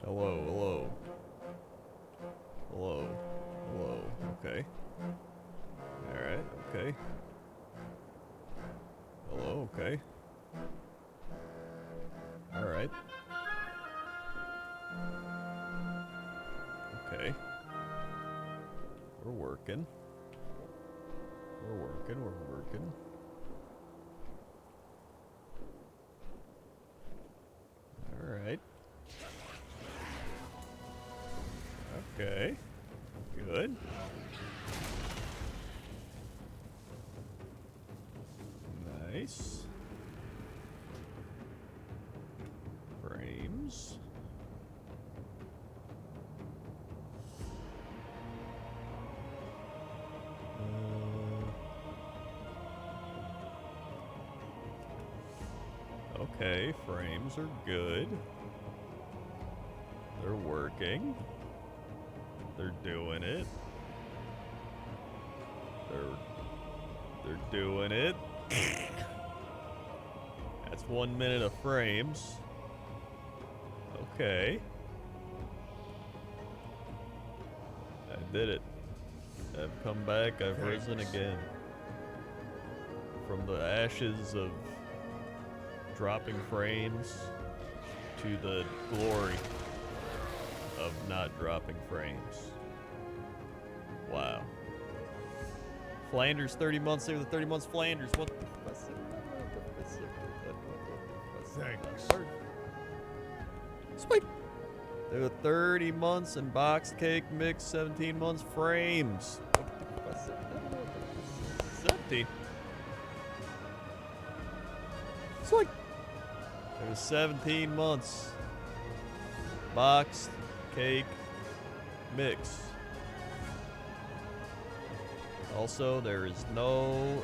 Hello, hello. Hello. Hello. Okay. Alright, okay. Hello, okay. Alright. Okay. We're working. We're working. Alright. Okay. Good. Nice. Frames. Okay, frames are good. They're working. They're doing it. They're doing it. That's 1 minute of frames. Okay. I did it. I've come back. I've risen again. From the ashes of dropping frames to the glory of not dropping frames. Wow. Flanders 30 months there, the 30 months Flanders. What the Thanks. Sweet. There were 30 months and box cake mix, 17 months frames. 17. It's like there was 17 months boxed cake mix. Also, there is no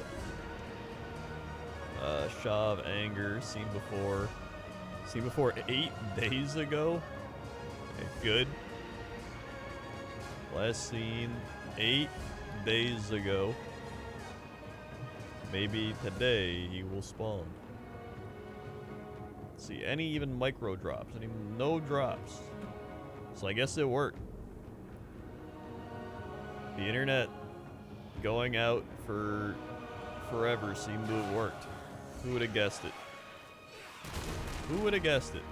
Shaw of Anger seen before. Seen before 8 days ago. Okay, good. Last seen 8 days ago. Maybe today he will spawn. Let's see, any even micro drops? No drops. So I guess it worked. The internet going out for forever seemed to have worked. Who would have guessed it? Who would have guessed it?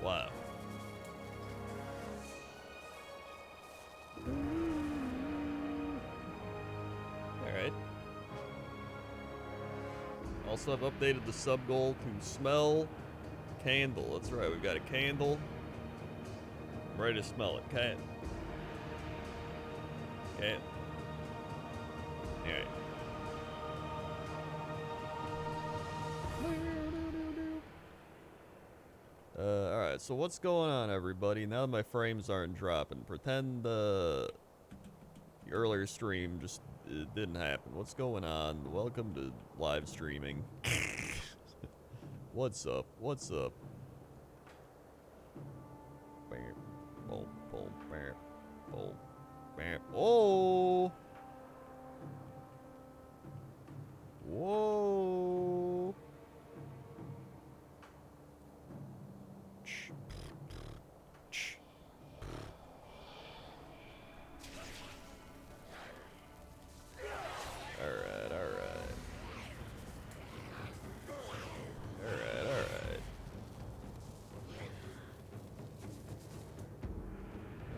Wow. Alright. Also, I've updated the sub goal to smell candle. That's right, we've got a candle. I'm ready to smell it. Can. Alright. Alright, so what's going on, everybody? Now that my frames aren't dropping, pretend the earlier stream just it didn't happen. What's going on? Welcome to live streaming. What's up? What's up? Oh! Whoa!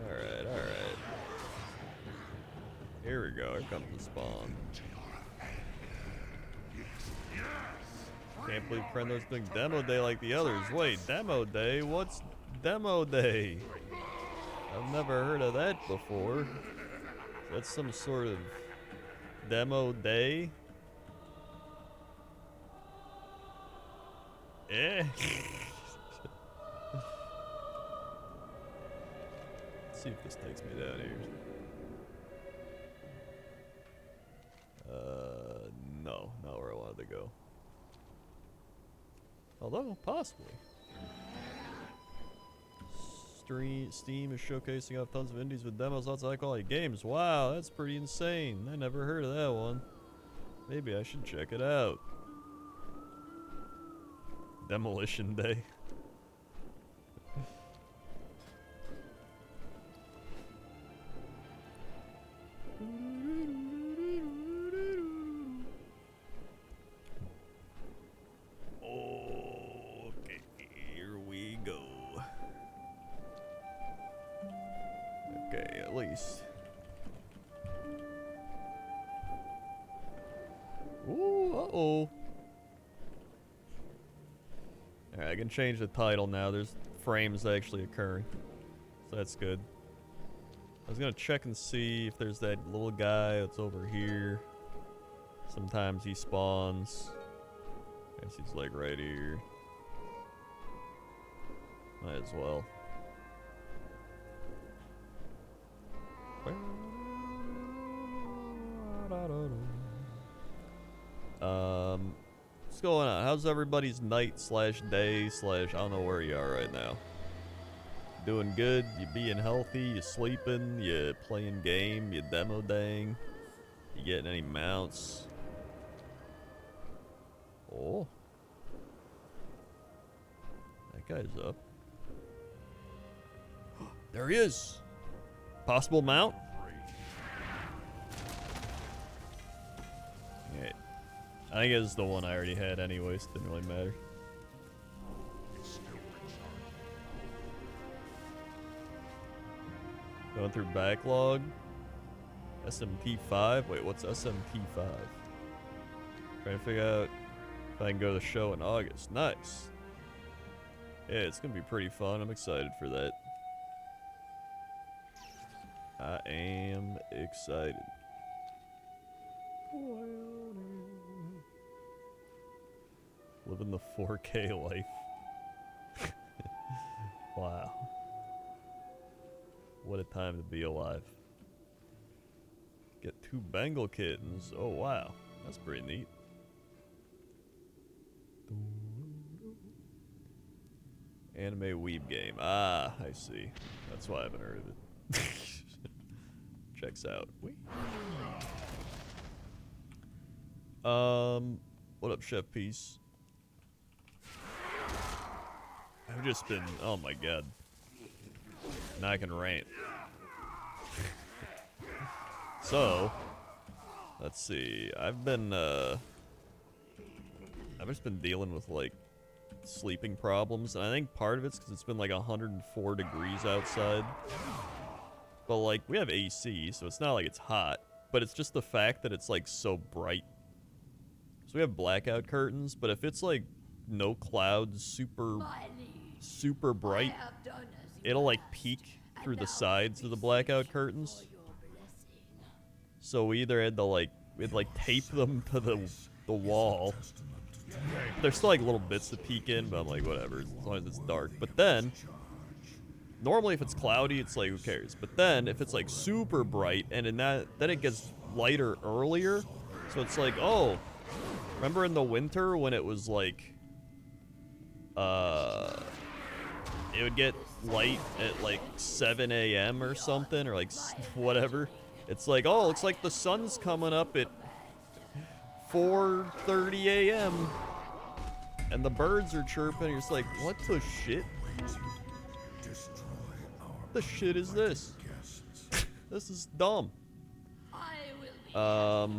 Alright. Here we go, here comes the spawn. Can't believe Prendo's doing demo day like the others. Wait, demo day? What's demo day? I've never heard of that before. That's some sort of demo day? Eh? Let's see if this takes me down here. No, not where I wanted to go. Although, possibly. Steam is showcasing off tons of indies with demos outside high quality games. Wow, that's pretty insane. I never heard of that one. Maybe I should check it out. Demolition Day. Ooh, uh-oh. Alright, I can change the title now. There's frames actually occurring. So that's good. I was gonna check and see if there's that little guy that's over here. Sometimes he spawns. I guess he's like right here. Might as well. What's going on? How's everybody's night slash day slash I don't know where you are right now? Doing good? You being healthy? You sleeping? You playing game? You demo dang? You getting any mounts? Oh. That guy's up. There he is! Possible mount? Yeah. I think it's the one I already had anyways, didn't really matter. Going through backlog. SMP5? Wait, what's SMP5? Trying to figure out if I can go to the show in August. Nice. Yeah, it's gonna be pretty fun. I'm excited for that. I am excited. Living the 4K life. Wow. What a time to be alive. Get 2 Bengal kittens. Oh, wow. That's pretty neat. Anime weeb game. Ah, I see. That's why I haven't heard of it. Checks out. What up, Chef Peace? I've just been, oh my god. Now I can rant. So, let's see. I've just been dealing with like sleeping problems, and I think part of it's because it's been like 104 degrees outside. But like we have AC, so it's not like it's hot, but it's just the fact that it's like so bright. So we have blackout curtains, but if it's like no clouds, super bright, it'll like peek through the sides of the blackout curtains. So we either had to like tape them to the wall. There's still like little bits to peek in, but I'm like whatever, as long as it's dark. But then normally if it's cloudy, it's like who cares? But then if it's like super bright and then it gets lighter earlier. So it's like, oh, remember in the winter when it was like it would get light at like 7 a.m. or something, or like whatever. It's like, oh, looks like the sun's coming up at 4:30 a.m. and the birds are chirping. You're just like, what the shit? What the shit is this? This is dumb. I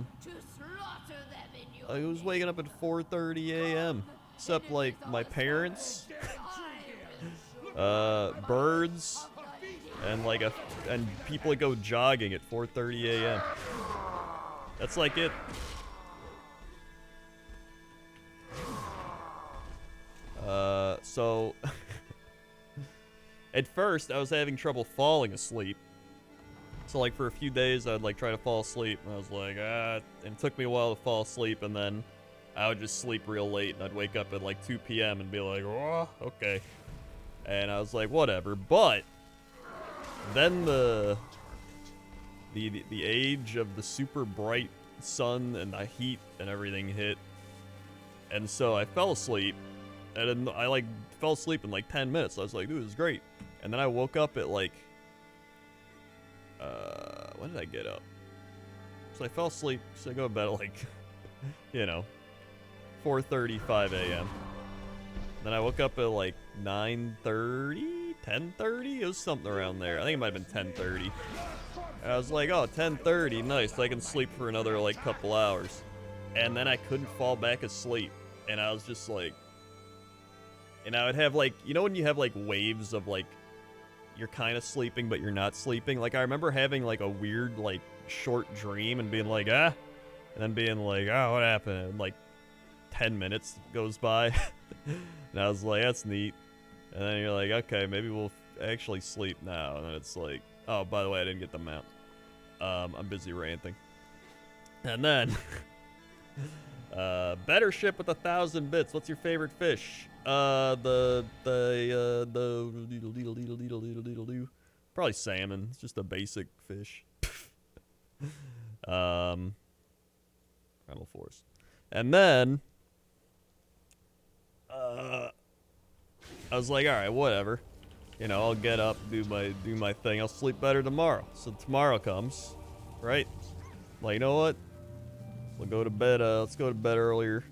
was waking up at 4:30 a.m. Except like my parents, birds, and people that go jogging at 4:30 a.m. That's like it. So at first I was having trouble falling asleep. So like for a few days I'd like try to fall asleep and I was like, and it took me a while to fall asleep, and then I would just sleep real late and I'd wake up at like 2 p.m. and be like, oh, okay. And I was like, whatever. But then the age of the super bright sun and the heat and everything hit. And so I fell asleep, and I like fell asleep in like 10 minutes. I was like, dude, this is great. And then I woke up at like, when did I get up? So I fell asleep, so I go to bed at like, 4:35 a.m. Then I woke up at like 9:30, 10:30? It was something around there. I think it might have been 10:30. And I was like, oh, 10:30, nice. I can sleep for another like couple hours. And then I couldn't fall back asleep. And I was just like, and I would have like, when you have like waves of like, you're kind of sleeping, but you're not sleeping. Like I remember having like a weird like short dream and being like, and then being like, oh, what happened? And like 10 minutes goes by, and I was like, that's neat. And then you're like, okay, maybe we'll actually sleep now. And then it's like, oh, by the way, I didn't get the mount. I'm busy ranting. And then, better ship with 1,000 bits. What's your favorite fish? The probably salmon. It's just a basic fish. Primal Force. And then, I was like, all right, whatever. You know, I'll get up, do my thing. I'll sleep better tomorrow. So tomorrow comes, right? Like, you know what? We'll go to bed. Let's go to bed earlier.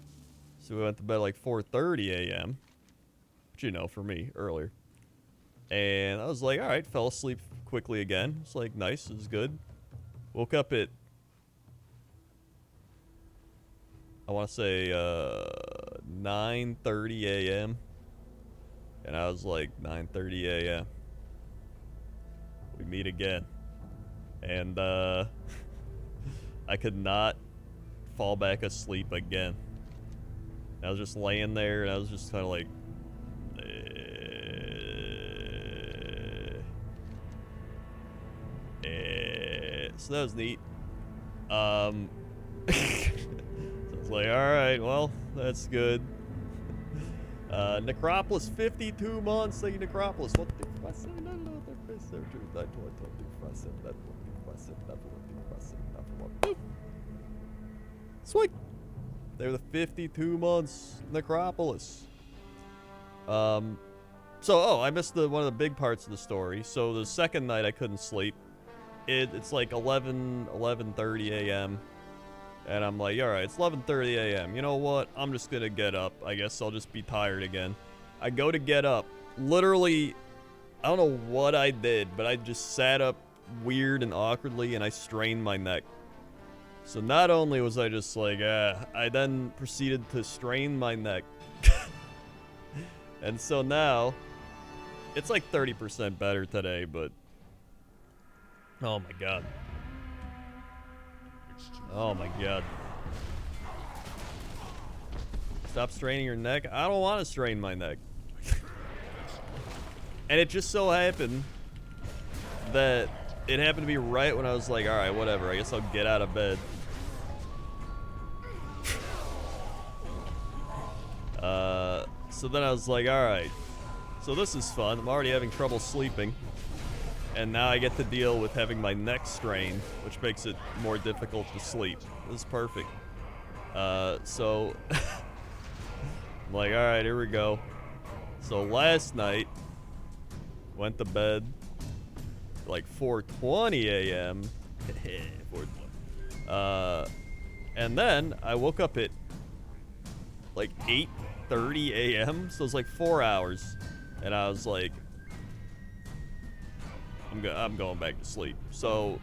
So we went to bed like 4:30 a.m. Which, you know, for me, earlier. And I was like, all right, fell asleep quickly again. It's like, nice, it was good. Woke up at, I want to say 9:30 a.m. And I was like, 9:30 a.m. We meet again. And I could not fall back asleep again. I was just laying there, and I was just kind of like, so that was neat. So it's like, all right, well, that's good. Necropolis, 52 months. Thank you, Necropolis. What the Sweet. They were the 52 months Necropolis. I missed one of the big parts of the story. So the second night I couldn't sleep. It's like 11:30 a.m. And I'm like, all right, it's 11:30 a.m. You know what? I'm just gonna get up. I guess I'll just be tired again. I go to get up. Literally, I don't know what I did, but I just sat up weird and awkwardly, and I strained my neck. So not only was I just like, I then proceeded to strain my neck. And so now, it's like 30% better today, but oh my god. Oh my god. Stop straining your neck. I don't want to strain my neck. And it just so happened that it happened to be right when I was like, alright, whatever, I guess I'll get out of bed. So then I was like, alright, so this is fun. I'm already having trouble sleeping. And now I get to deal with having my neck strained, which makes it more difficult to sleep. This is perfect. So I'm like, alright, here we go. So last night, went to bed like 4:20 a.m. 4:20. And then I woke up at like 8:30 a.m. So it's like 4 hours. And I was like, I'm going back to sleep. So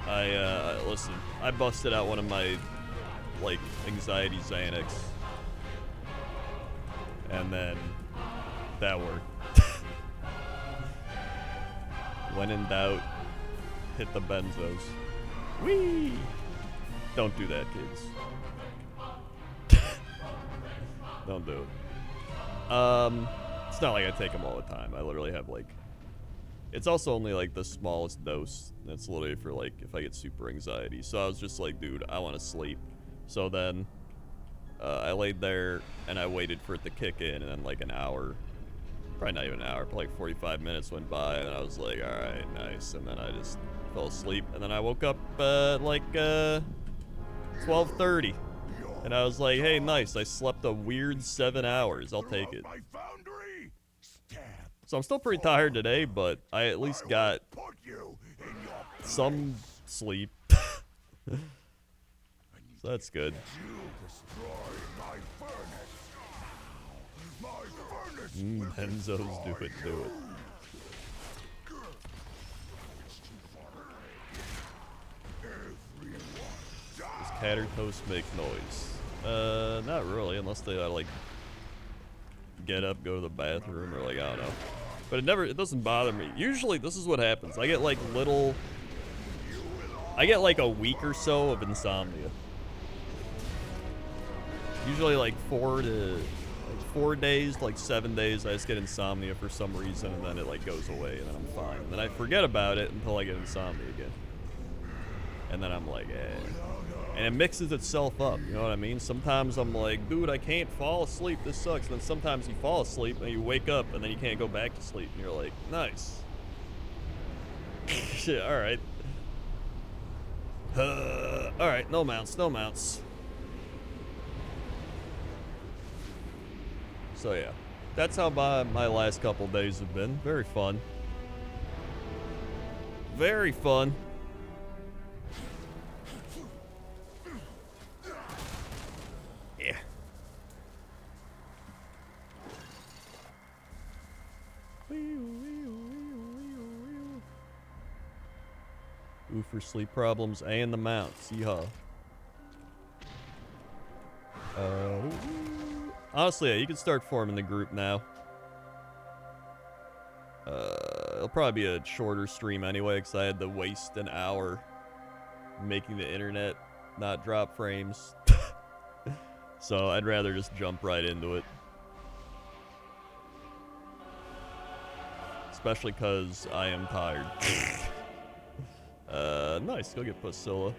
listen, I busted out one of my like anxiety Xanax, and then that worked. When in doubt, hit the benzos. Whee! Don't do that, kids. Don't do it. It's not like I take them all the time. I literally have like, it's also only like the smallest dose. That's literally for like if I get super anxiety. So I was just like, dude, I want to sleep. So then I laid there and I waited for it to kick in, and then like an hour, probably not even an hour, but like 45 minutes went by, and I was like, all right, nice. And then I just fell asleep, and then I woke up like 12:30, and I was like, hey, nice. I slept a weird 7 hours. I'll take it. So I'm still pretty tired today, but I at least got some sleep. So that's good. Benzos, do it. Does Catter Toast make noise? Not really, unless they like get up, go to the bathroom, or like, I don't know. But it doesn't bother me. Usually this is what happens. I get like a week or so of insomnia. Usually like 4 days, like 7 days, I just get insomnia for some reason, and then it like goes away, and then I'm fine. And then I forget about it until I get insomnia again. And then I'm like, eh. And it mixes itself up, you know what I mean? Sometimes I'm like, dude, I can't fall asleep, this sucks. And then sometimes you fall asleep, and you wake up, and then you can't go back to sleep. And you're like, nice. Shit, alright. Alright, no mounts, no mounts. So yeah, that's how my last couple days have been. Very fun. Very fun. Yeah. Ooh, for sleep problems and the mounts. Yeehaw. Honestly, yeah, you can start forming the group now. It'll probably be a shorter stream anyway, because I had to waste an hour making the internet not drop frames. So I'd rather just jump right into it. Especially because I am tired. Nice, go get Pusilla.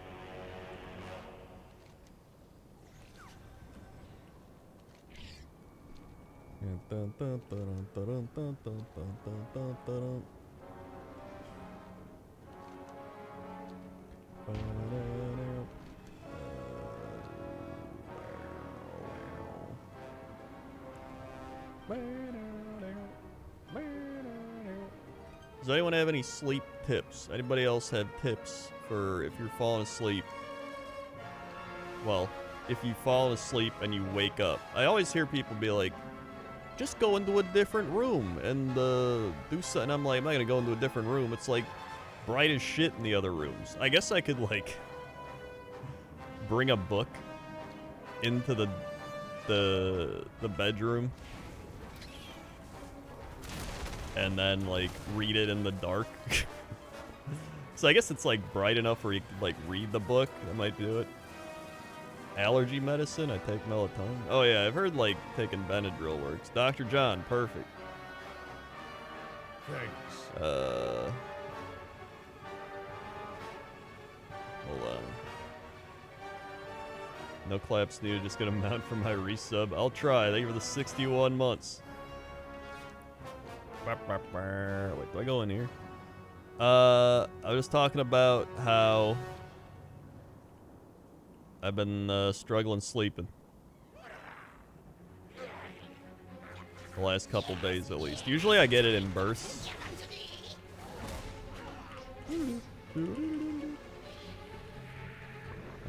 Does anyone have any sleep tips? Anybody else have tips for if you're falling asleep? Well, if you fall asleep and you wake up. I always hear people be like, just go into a different room and do something. I'm like, I'm not gonna go into a different room. It's like bright as shit in the other rooms. I guess I could like bring a book into the bedroom and then like read it in the dark. So I guess it's like bright enough where you could like read the book. That might do it. Allergy medicine, I take melatonin. Oh yeah, I've heard like taking Benadryl works. Dr. John, perfect. Thanks. Hold on. No claps needed, just gonna mount for my resub. I'll try. Thank you for the 61 months. Wait, do I go in here? I was talking about how I've been struggling sleeping. The last couple days at least. Usually I get it in bursts.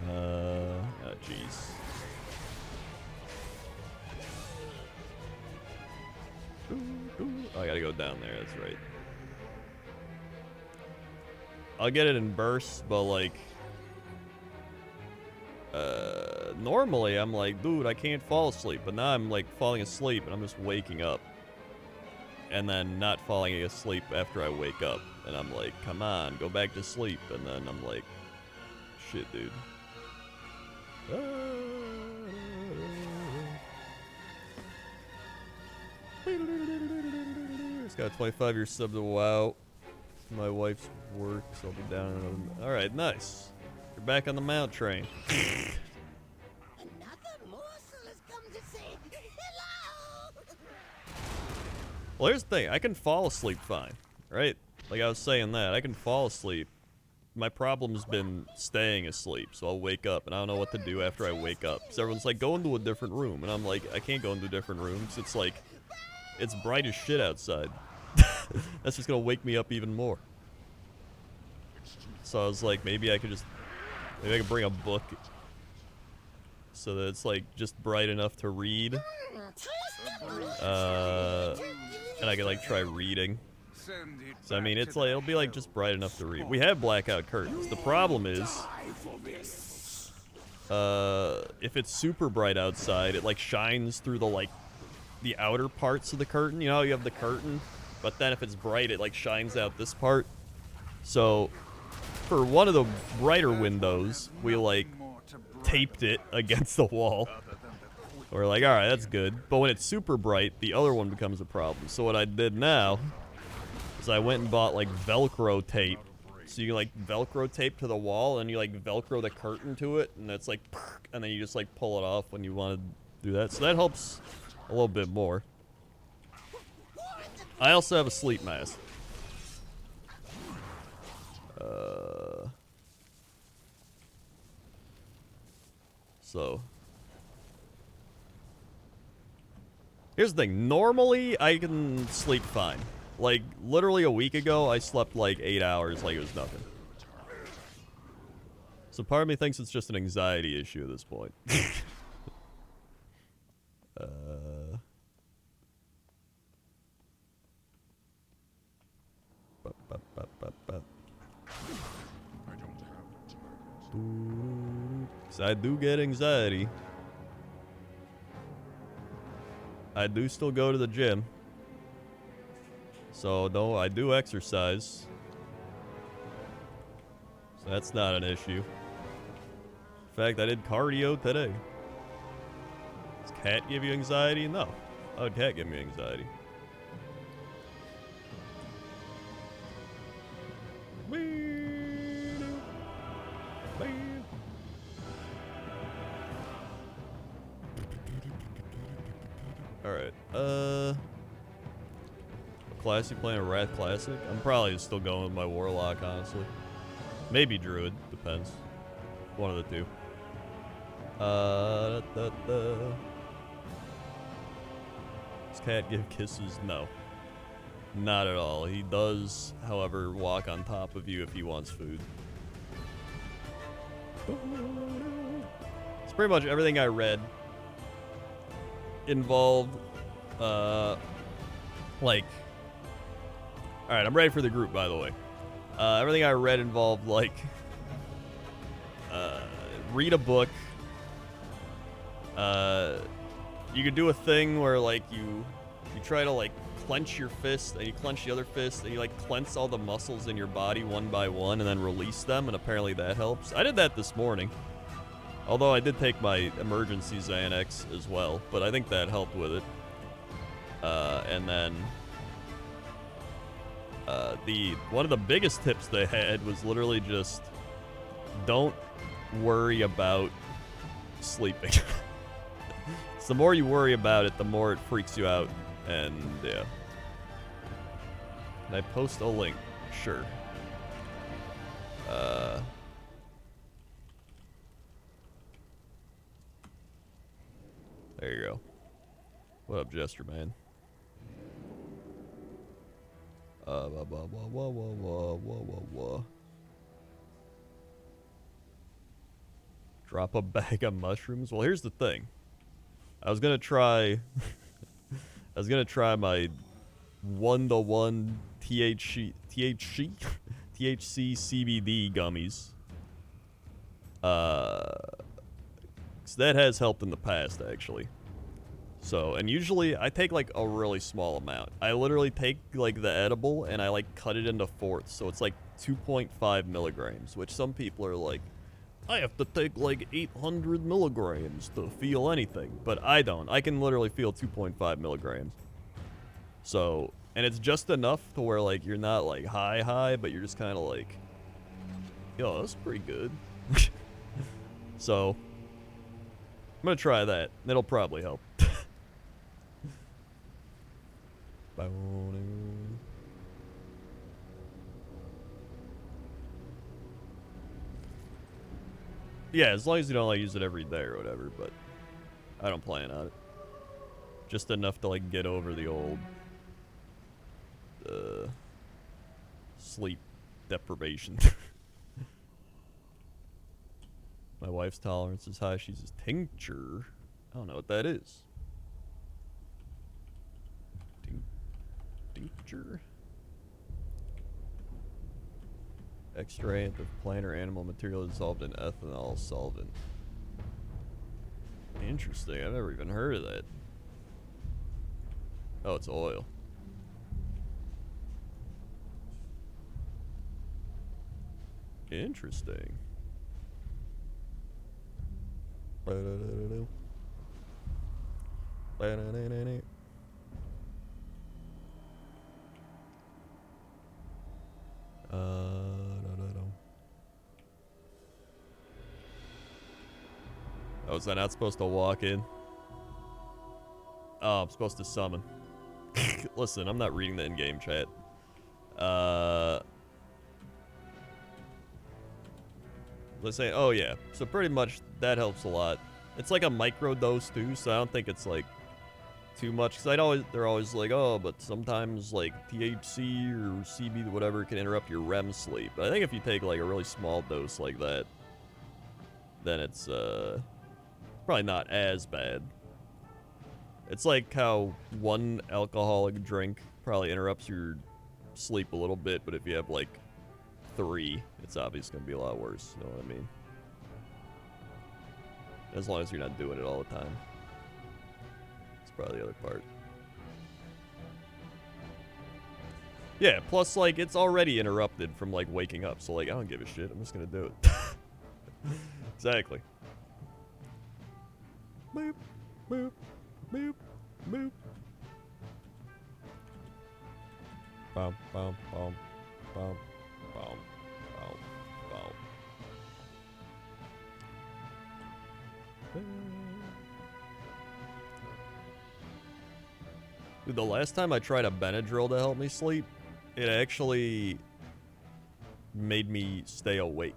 Oh jeez. Oh, I gotta go down there, that's right. I'll get it in bursts, but like normally I'm like, dude, I can't fall asleep, but now I'm like falling asleep and I'm just waking up and then not falling asleep after I wake up, and I'm like, come on, go back to sleep, and then I'm like, shit, dude. It's got a 25-year sub to WoW. My wife's work, so I'll be down in another. Alright, nice. You're back on the mount train. Another morsel has come to say hello. Well, here's the thing. I can fall asleep fine, right? Like I was saying that. I can fall asleep. My problem's been staying asleep, so I'll wake up, and I don't know what to do after I wake up. So everyone's like, go into a different room. And I'm like, I can't go into different rooms. It's like, it's bright as shit outside. That's just gonna wake me up even more. So I was like, maybe I could bring a book so that it's like just bright enough to read. And I could like try reading. So I mean, it's like, it'll be like just bright enough to read. We have blackout curtains. The problem is, if it's super bright outside, it like shines through the outer parts of the curtain. You know how you have the curtain, but then if it's bright, it like shines out this part. So for one of the brighter windows, we like taped it against the wall. We're like, alright, that's good. But when it's super bright, the other one becomes a problem. So what I did now is I went and bought like Velcro tape. So you like Velcro tape to the wall and you like Velcro the curtain to it, and it's like, and then you just like pull it off when you want to do that. So that helps a little bit more. I also have a sleep mask. So here's the thing. Normally, I can sleep fine. Like, literally a week ago, I slept like 8 hours like it was nothing. So part of me thinks it's just an anxiety issue at this point. So I do get anxiety. I do still go to the gym. So, no, I do exercise. So that's not an issue. In fact, I did cardio today. Does cat give you anxiety? No. How would cat give me anxiety? Alright, what class you playing? A Wrath Classic? I'm probably still going with my Warlock, honestly. Maybe Druid, depends. One of the two. Does cat give kisses? No. Not at all. He does, however, walk on top of you if he wants food. It's pretty much everything I read involved, like... Alright, I'm ready for the group, by the way. Everything I read involved, like... read a book. You could do a thing where, like, you try to, like, clench your fist, and you clench the other fist, and you, like, clench all the muscles in your body one by one, and then release them, and apparently that helps. I did that this morning. Although I did take my emergency Xanax as well, but I think that helped with it. And then... one of the biggest tips they had was literally just... don't worry about sleeping. So the more you worry about it, the more it freaks you out. And, yeah. Can I post a link? Sure. There you go. What up, Jester, man? Drop a bag of mushrooms? Well, here's the thing. I was gonna try... I was gonna try my 1-to-1 THC CBD gummies. So that has helped in the past, actually. So, and usually I take like a really small amount. I literally take like the edible and I like cut it into fourths. So it's like 2.5 milligrams, which some people are like, I have to take like 800 milligrams to feel anything. But I don't. I can literally feel 2.5 milligrams. So, and it's just enough to where like you're not like high, but you're just kind of like, yo, that's pretty good. So, I'm gonna try that. It'll probably help. Yeah, as long as you don't like use it every day or whatever, but I don't plan on it. Just enough to like get over the old sleep deprivation. My wife's tolerance is high. She says tincture. I don't know what that is. Tincture. Extract of plant or animal material dissolved in ethanol solvent. Interesting. I've never even heard of that. Oh, it's oil. Interesting. Ba-da-da-da-da. Da-da-da. Oh, was I not supposed to walk in? Oh, I'm supposed to summon. Listen, I'm not reading the in-game chat. Let's say, oh yeah. So pretty much that helps a lot. It's like a micro dose too, so I don't think it's like too much. Cause they're always like, oh, but sometimes like THC or CB, whatever, can interrupt your REM sleep. But I think if you take like a really small dose like that, then it's probably not as bad. It's like how one alcoholic drink probably interrupts your sleep a little bit, but if you have like 3, it's obviously going to be a lot worse. You know what I mean? As long as you're not doing it all the time. That's probably the other part. Yeah, plus like it's already interrupted from like waking up, so like I don't give a shit. I'm just going to do it. Exactly. Boop, boop, boop, boop. Bum, bum, bum, bum, bum, bum, bum. Dude, the last time I tried a Benadryl to help me sleep, it actually made me stay awake.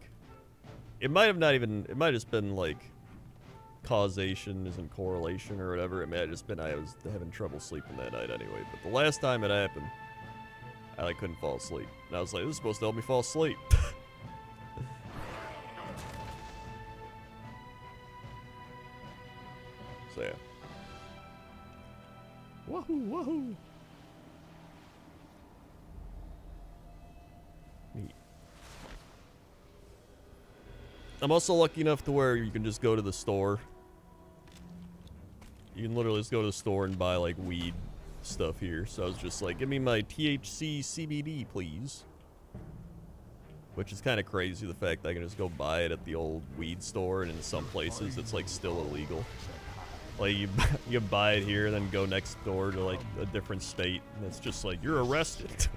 It might have not even, it might have just been like causation isn't correlation or whatever. It may have just been I was having trouble sleeping that night anyway. But the last time it happened, I like couldn't fall asleep. And I was like, this is supposed to help me fall asleep. So yeah. Wahoo, wahoo. Neat. I'm also lucky enough to where you can just go to the store. You can literally just go to the store and buy like weed stuff here. So I was just like, give me my THC CBD, please. Which is kind of crazy, the fact that I can just go buy it at the old weed store, and in some places it's like still illegal. Like you buy it here and then go next door to like a different state, and it's just like, you're arrested.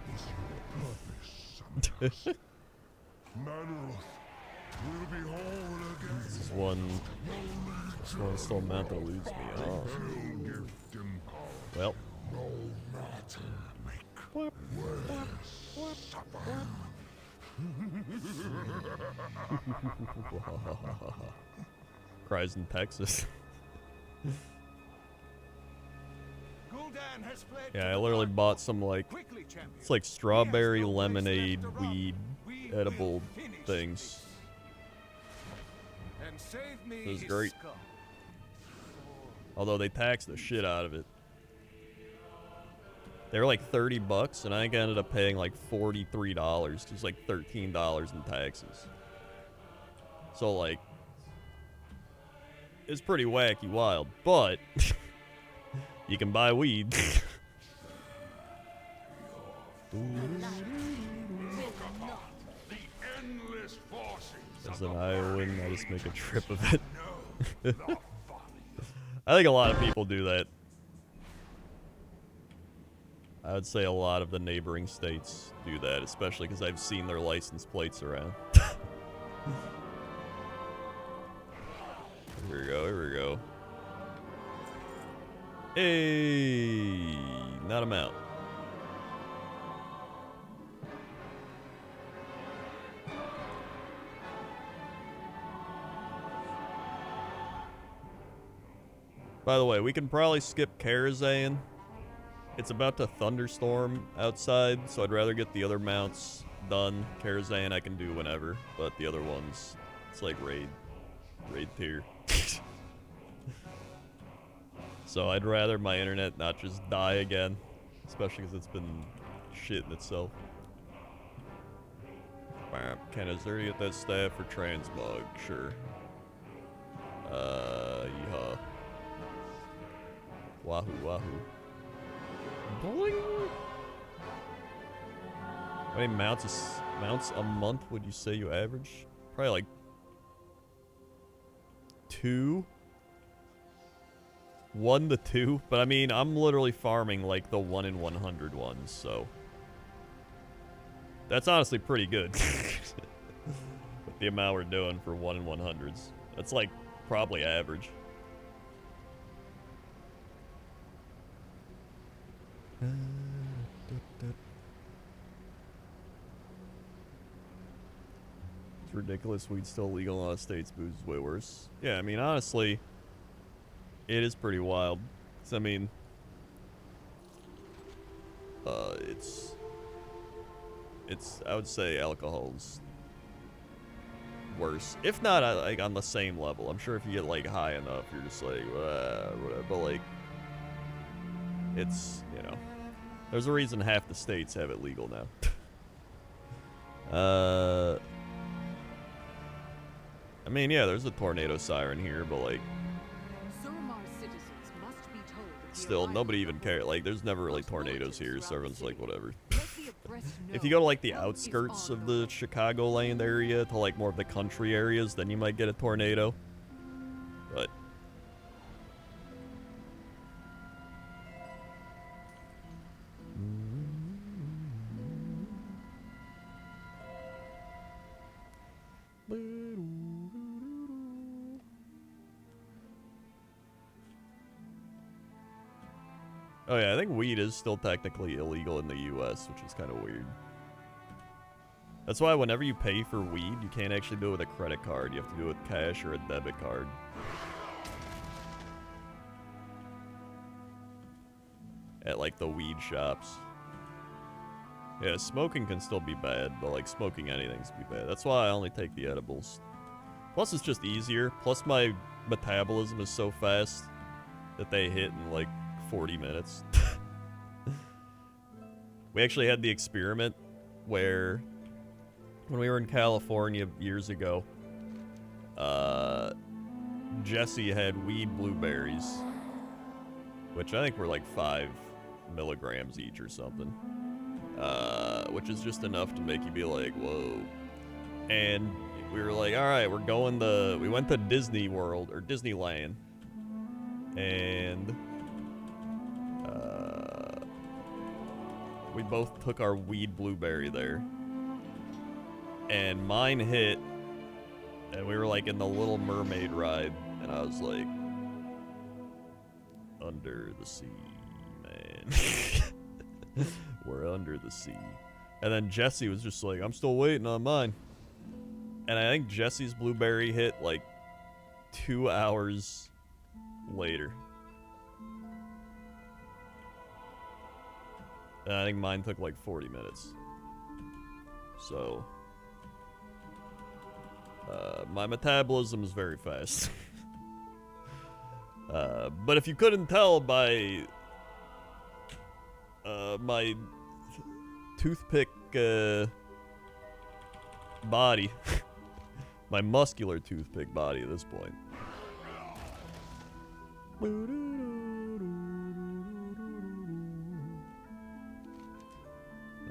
This is one still amount that eludes me. Oh. Well. Whoop, whoop, whoop, whoop. Cries in Texas. Yeah, I literally bought some like, it's like strawberry lemonade weed edible things. It was great. Although they taxed the shit out of it. They were like $30, and I think I ended up paying like $43. Just like $13 in taxes. So like, it's pretty wacky wild, but you can buy weed. As an Iowan, I just make a trip of it. I think a lot of people do that. I would say a lot of the neighboring states do that, especially because I've seen their license plates around. Here we go, here we go. Hey, not a mount. By the way, we can probably skip Karazhan. It's about to thunderstorm outside, so I'd rather get the other mounts done. Karazhan I can do whenever, but the other ones, it's like raid tier. So I'd rather my internet not just die again, especially because it's been shit in itself. Can Azuri get that staff for transmog? Sure. Yeehaw. Wahoo, wahoo. Bowling? How many mounts a month would you say you average? Probably like 2. 1 to 2, but I mean, I'm literally farming like the 1 in 100 ones, so that's honestly pretty good. With the amount we're doing for 1 in 100s. That's like probably average. It's ridiculous. Weed's still legal in a lot of states. Booze is way worse. Yeah, I mean, honestly, it is pretty wild. I mean, it's I would say alcohol's worse, if not like on the same level. I'm sure if you get like high enough, you're just like whatever. But like, it's, you know, there's a reason half the states have it legal now. I mean, yeah, there's a tornado siren here, but like, still, nobody even cares. Like, there's never really tornadoes here, so everyone's like, whatever. If you go to like the outskirts of the Chicagoland area to like more of the country areas, then you might get a tornado. But oh yeah, I think weed is still technically illegal in the US, which is kind of weird. That's why whenever you pay for weed, you can't actually do it with a credit card. You have to do it with cash or a debit card. At like the weed shops. Yeah, smoking can still be bad, but like smoking anything can be bad. That's why I only take the edibles. Plus it's just easier. Plus my metabolism is so fast that they hit in like 40 minutes. We actually had the experiment where when we were in California years ago, Jesse had weed blueberries, which I think were like 5 milligrams each or something, which is just enough to make you be like, whoa. And we were like, all right, we went to Disney World or Disneyland, and we both took our weed blueberry there, and mine hit, and we were like in the Little Mermaid ride, and I was like, under the sea, man. We're under the sea. And then Jesse was just like, I'm still waiting on mine. And I think Jesse's blueberry hit like 2 hours later. And I think mine took like 40 minutes. So, my metabolism is very fast. But if you couldn't tell by my toothpick body, my muscular toothpick body at this point.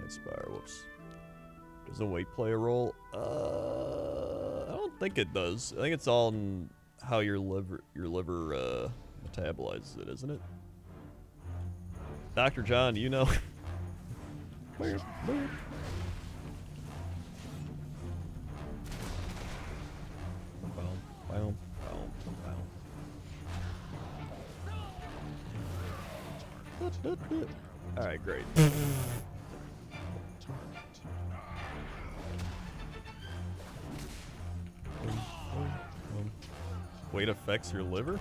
Nice fire, whoops. Does a weight play a role? I don't think it does. I think it's all in how your liver metabolizes it, isn't it? Dr. John, do you know? Alright, great. Weight affects your liver?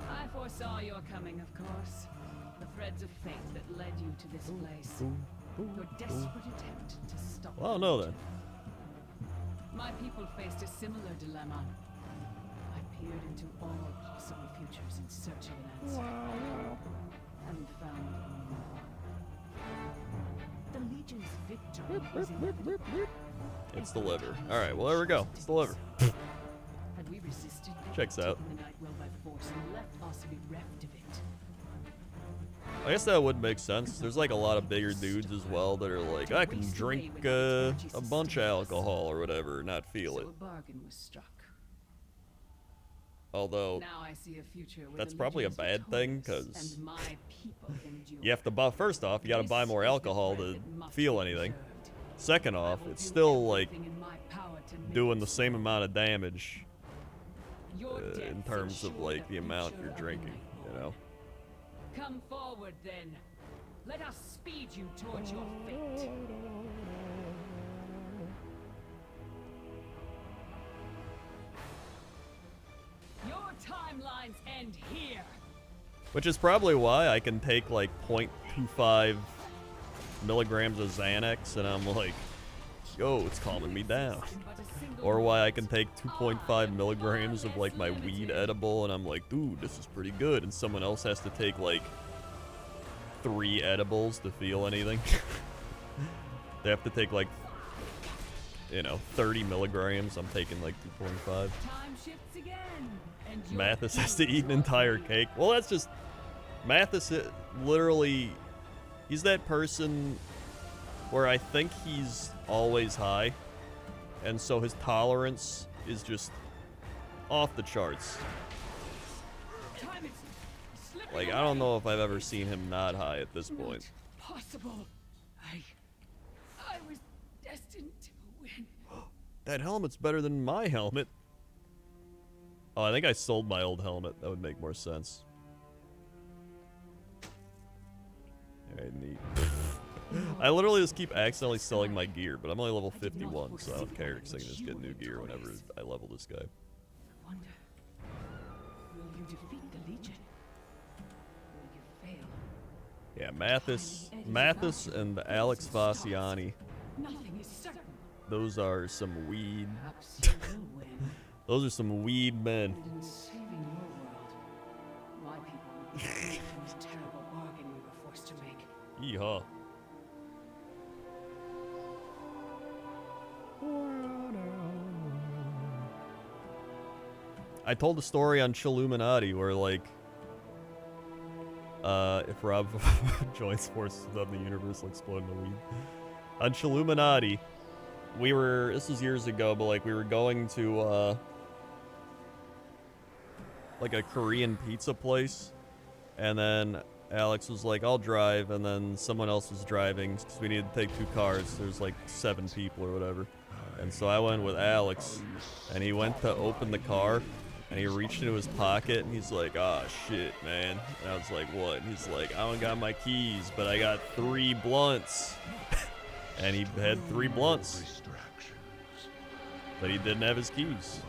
I foresaw your coming, of course. The threads of fate that led you to this place. Your desperate attempt to stop. Well, I don't know then. My people faced a similar dilemma. I peered into all possible futures in search of an answer. And found one. The Legion's victory was inevitable. It's the liver. Alright, well there we go. It's the liver. Had we resisted, Checks out. the night well by force and left us bereft of it. I guess that would make sense. There's like a lot of bigger dudes as well that are like, I can drink a bunch of alcohol or whatever, not feel it. So a bargain was struck. Although, Now I see a future where that's the probably a legends bad thing, victorious 'cause and my people endure. you have to buy, first off, you gotta buy more This is the alcohol bread to that must feel be anything. preserved. Second I off, will it's do still, like, everything in my power to make doing the this same world. amount of damage Your death in terms of, ensure like, the amount future you're of the drinking, you Nightborn. know? Come forward, then. Let us speed you towards your fate. Your timelines end here. Which is probably why I can take, like, 0.25 milligrams of Xanax, and I'm like, yo, it's calming me down. Or why I can take 2.5 milligrams of, like, my weed edible, and I'm like, dude, this is pretty good. And someone else has to take, like, 3 edibles to feel anything. They have to take, like, you know, 30 milligrams. I'm taking, like, 2.5. Time shifts again. And your Mathis has to heroes eat an are entire here. cake. Well, that's just... Mathis, literally... He's that person where I think he's always high. And so his tolerance is just off the charts. Time is slipping Like, I away. don't know if I've ever seen him not high at this point. Not possible. I was destined to win. That helmet's better than my helmet. Oh, I think I sold my old helmet. That would make more sense. Alright, neat. I literally just keep accidentally selling my gear, but I'm only level 51, so I don't care because I can just get new gear whenever I level this guy. I wonder, will you defeat the Legion? Will you fail? Yeah, Mathis and Alex Faciani. Nothing is certain. Those are some weed. Perhaps you will win. Those are some weed men. And in saving your world, my people will be free from the terrible bargain we were forced to make. Yeehaw. I told a story on Chilluminati where, like, if Rob joins forces with them, the universe will explode in the weed. On Chilluminati, this was years ago, but, like, we were going to, like, a Korean pizza place, and then Alex was like, I'll drive, and then someone else was driving, because we needed to take 2 cars. There's, like, 7 people or whatever. And so I went with Alex, and he went to open the car, and he reached into his pocket, and he's like, ah, shit, man. And I was like, what? And he's like, I don't got my keys, but I got 3 blunts. And he had 3 blunts, but he didn't have his keys.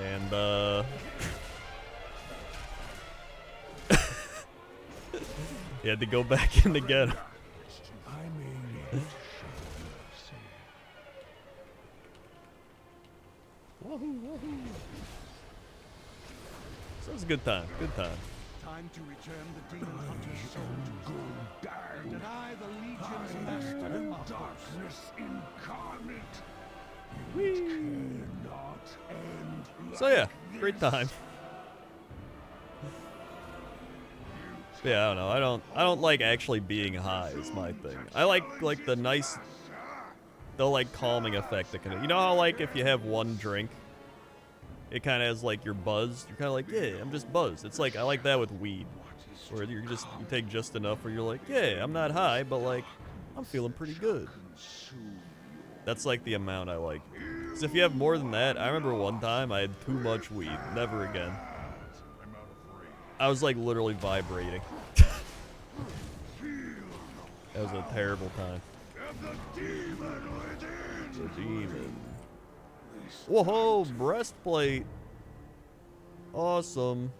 And, he had to go back in to get him. I may need to show mercy. Woohoo, woohoo. So it was a good time, good time. Time to return the demon hunter's soul to go down. Deny the legion's master in darkness incarnate. It cannot end. So yeah, great time. Yeah, I don't know. I don't like actually being high is my thing. I like the nice, the like calming effect that can. You know how like if you have one drink, it kind of has like you're buzzed. You're kind of like, yeah, I'm just buzzed. It's like I like that with weed, where you take just enough where you're like, yeah, I'm not high, but like I'm feeling pretty good. That's like the amount I like. Because if you have more than that, I remember one time I had too much weed. Never again. I was like literally vibrating. That was a terrible time. The demon. Whoa, breastplate. Awesome.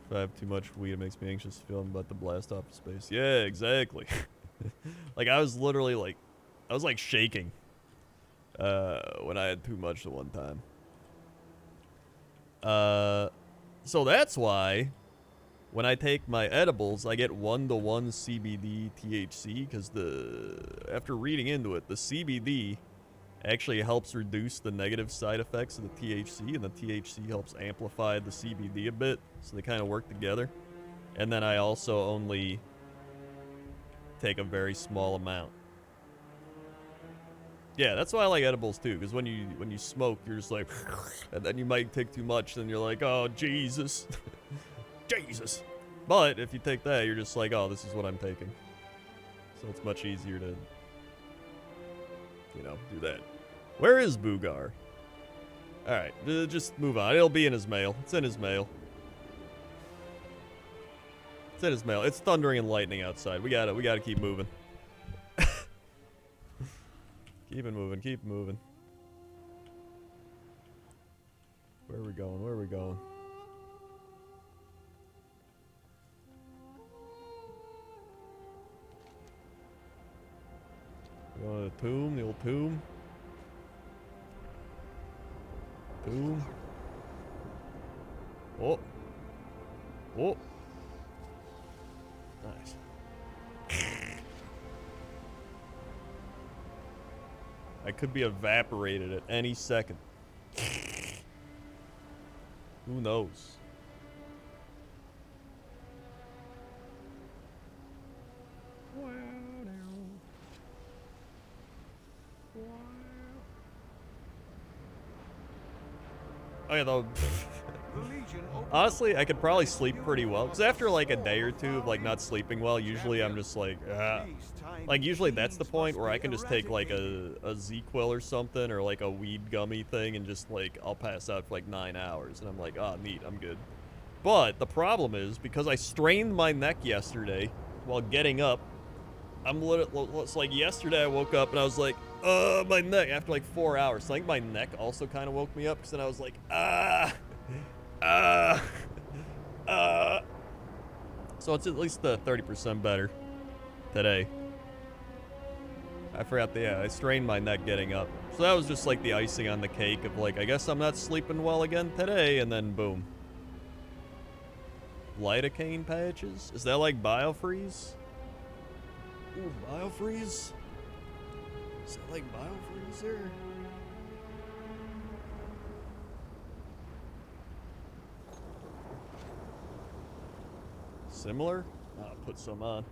If I have too much weed, it makes me anxious feeling about to blast off to space. Yeah, exactly. Like I was literally like, I was like shaking when I had too much at one time. So that's why when I take my edibles, I get 1-to-1 CBD THC because after reading into it, the CBD actually helps reduce the negative side effects of the THC, and the THC helps amplify the CBD a bit, so they kind of work together. And then I also only take a very small amount. Yeah, that's why I like edibles too, because when you smoke, you're just like, and then you might take too much, then you're like, oh, Jesus. Jesus. But if you take that, you're just like, oh, this is what I'm taking. So it's much easier to, you know, do that. Where is Boogar? Alright, just move on. It'll be in his mail. It's in his mail. It's in his mail. It's thundering and lightning outside. We gotta keep moving. Keep it moving, keep moving. Where are we going? Where are we going? We're going to the tomb, the old tomb. Tomb. Oh. Oh. Nice. I could be evaporated at any second. Who knows? Oh yeah, though. Honestly, I could probably sleep pretty well. Because after like a day or two of like not sleeping well, usually I'm just like, ah. Like usually that's the point where I can just take like a Z-Quil or something, or like a weed gummy thing, and just like I'll pass out for like 9 hours, and I'm like, oh neat, I'm good. But the problem is, because I strained my neck yesterday while getting up, it's like yesterday I woke up and I was like, my neck, after like 4 hours. So I think my neck also kind of woke me up, because then I was like, So it's at least 30% better today. I forgot I strained my neck getting up. So that was just like the icing on the cake of like, I guess I'm not sleeping well again today, and then boom. Lidocaine patches? Is that like Biofreeze? Ooh, Biofreeze? Is that like Biofreeze there? Similar? I'll put some on.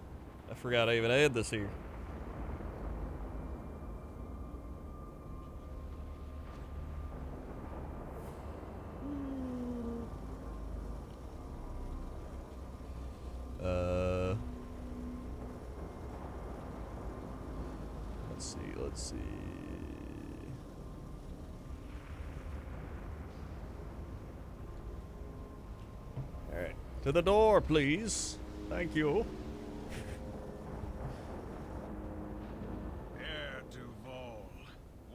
I forgot I even had this here. Let's see. All right, to the door, please. Thank you.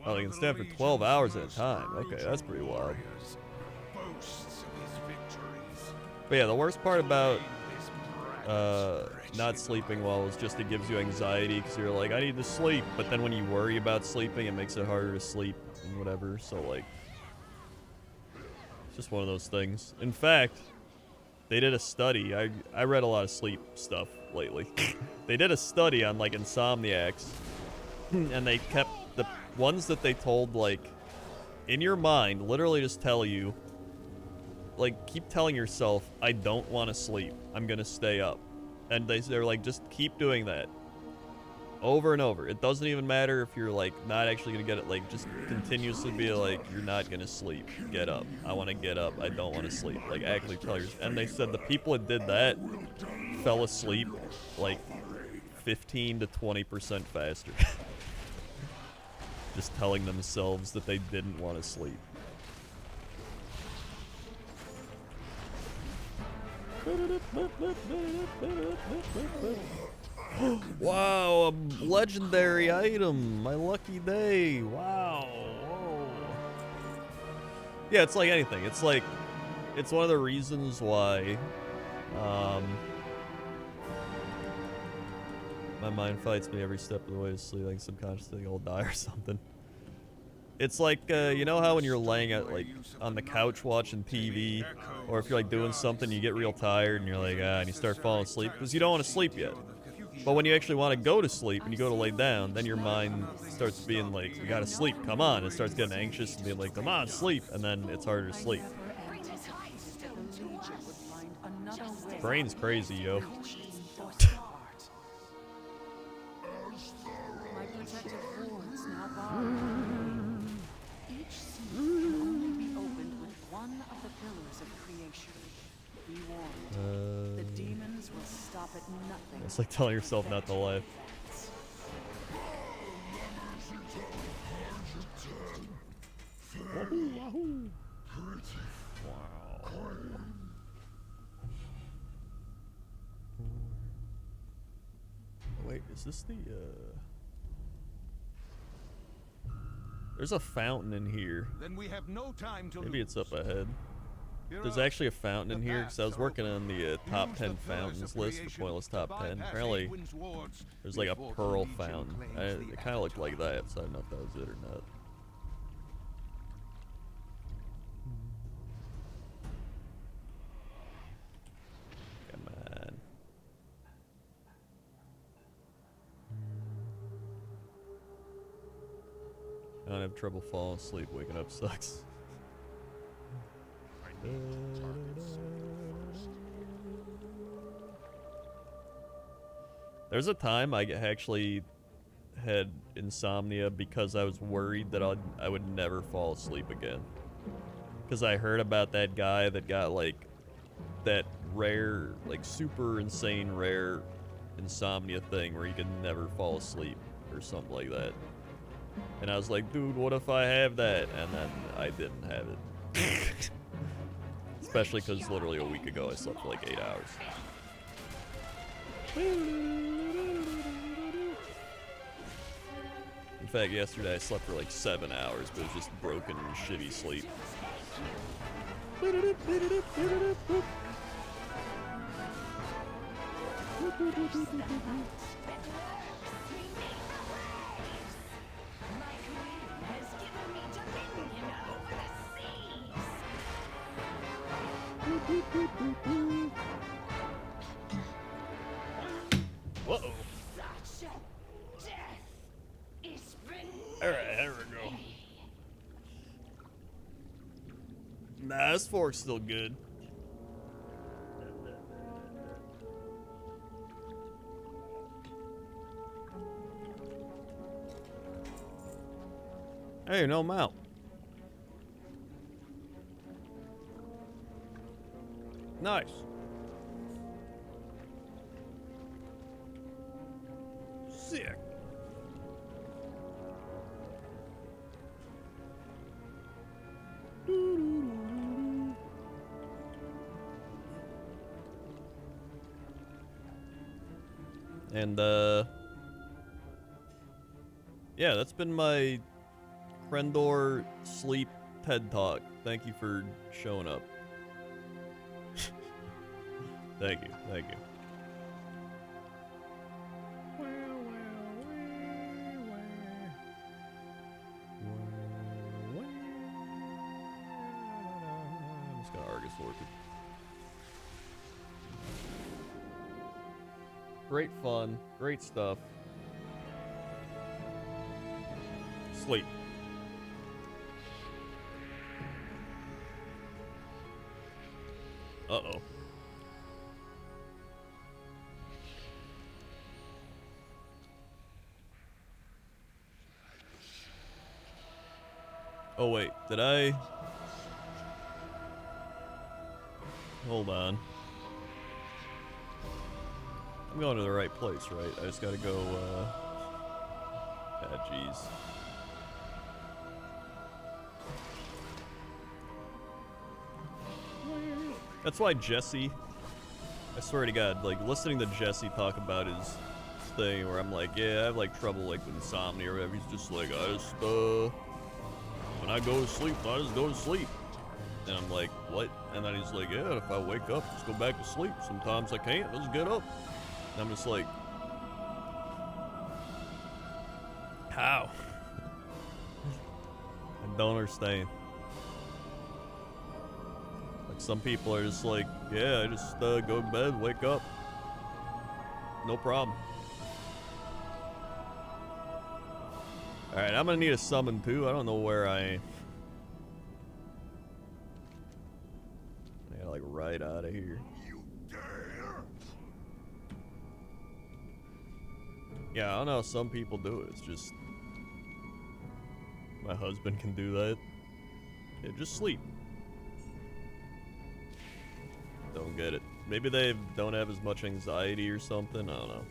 Oh, they can stand for 12 hours at a time. Okay, that's pretty wild. But yeah, the worst part about not sleeping well is just it gives you anxiety, because you're like, I need to sleep, but then when you worry about sleeping, it makes it harder to sleep and whatever. So like, it's just one of those things. In fact, they did a study. I read a lot of sleep stuff lately. They did a study on like insomniacs, and they kept the ones that they told, like, in your mind, literally just tell you, like, keep telling yourself, I don't want to sleep, I'm gonna stay up. And they're like, just keep doing that over and over. It doesn't even matter if you're like not actually gonna get it, like, just continuously be like, you're not gonna sleep, get up, I want to get up, I don't want to sleep. Like, actually tell yourself. And they said the people that did that fell asleep like 15 to 20% faster. Just telling themselves that they didn't want to sleep. Wow, a legendary item. My lucky day. Wow. Whoa. Yeah, it's like anything. It's like, it's one of the reasons why my mind fights me every step of the way to sleep. Like subconsciously I'll die or something. It's like, you know how when you're laying at, like, on the couch watching TV, or if you're like doing something, you get real tired and you're like, and you start falling asleep because you don't want to sleep yet. But when you actually want to go to sleep and you go to lay down, then your mind starts being like, "We gotta sleep, come on!" It starts getting anxious and being like, "Come on, sleep!" And then it's harder to sleep. Brain's crazy, yo. My protective wards now barred. Each seat can only be opened with one of the pillars of creation. Be warned, the demons will stop at nothing. It's like telling yourself not to laugh. Wahoo. Wow. Wait, is this the There's a fountain in here. Then we have no time to Maybe it's lose. up ahead. There's actually a fountain in here because I was working on the top 10 fountains list for Pointless Top 10. Apparently, there's like a pearl fountain. It kind of looked like that, so I don't know if that was it or not. Come on. I don't have trouble falling asleep. Waking up sucks. There's a time I actually had insomnia because I was worried that I would never fall asleep again. Because I heard about that guy that got like that rare, like super insane rare insomnia thing where he could never fall asleep or something like that. And I was like, dude, what if I have that? And then I didn't have it. Especially because literally a week ago I slept for like 8 hours. In fact, yesterday I slept for like 7 hours, but it was just broken and shitty sleep. Whoa. Alright, there we go. Nah, this fork's still good. Hey, no mount. Nice. Sick. And yeah, that's been my Krendor sleep TED Talk. Thank you for showing up. Thank you, thank you. I'm just gonna Argus Orchid. Great fun, great stuff. Sleep. Uh-oh. Oh wait, did I? Hold on. I'm going to the right place, right? I just gotta go, ah, jeez. That's why Jesse, I swear to God, like, listening to Jesse talk about his thing where I'm like, yeah, I have, like, trouble, like, with insomnia or whatever. He's just like, I just, when I go to sleep, I just go to sleep. And I'm like, what? And then he's like, yeah, if I wake up, just go back to sleep. Sometimes I can't, I just get up. And I'm just like, how? I don't understand. Like, some people are just like, yeah, I just go to bed, wake up. No problem. Alright, I'm gonna need a summon too. I don't know where I gotta like right out of here. You dare? Yeah, I don't know how some people do it. It's just my husband can do that. Yeah, just sleep. Don't get it. Maybe they don't have as much anxiety or something. I don't know.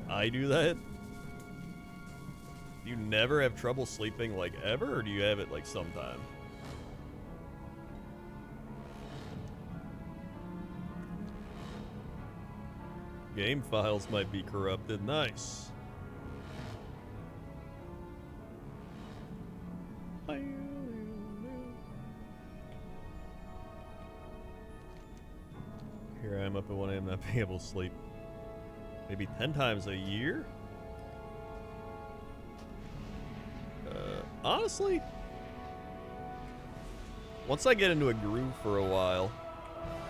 I do that? Do you never have trouble sleeping, like, ever? Or do you have it, like, sometime? Game files might be corrupted. Nice. Here I am up at 1 a.m. not being able to sleep. Maybe 10 times a year? Honestly, once I get into a groove for a while,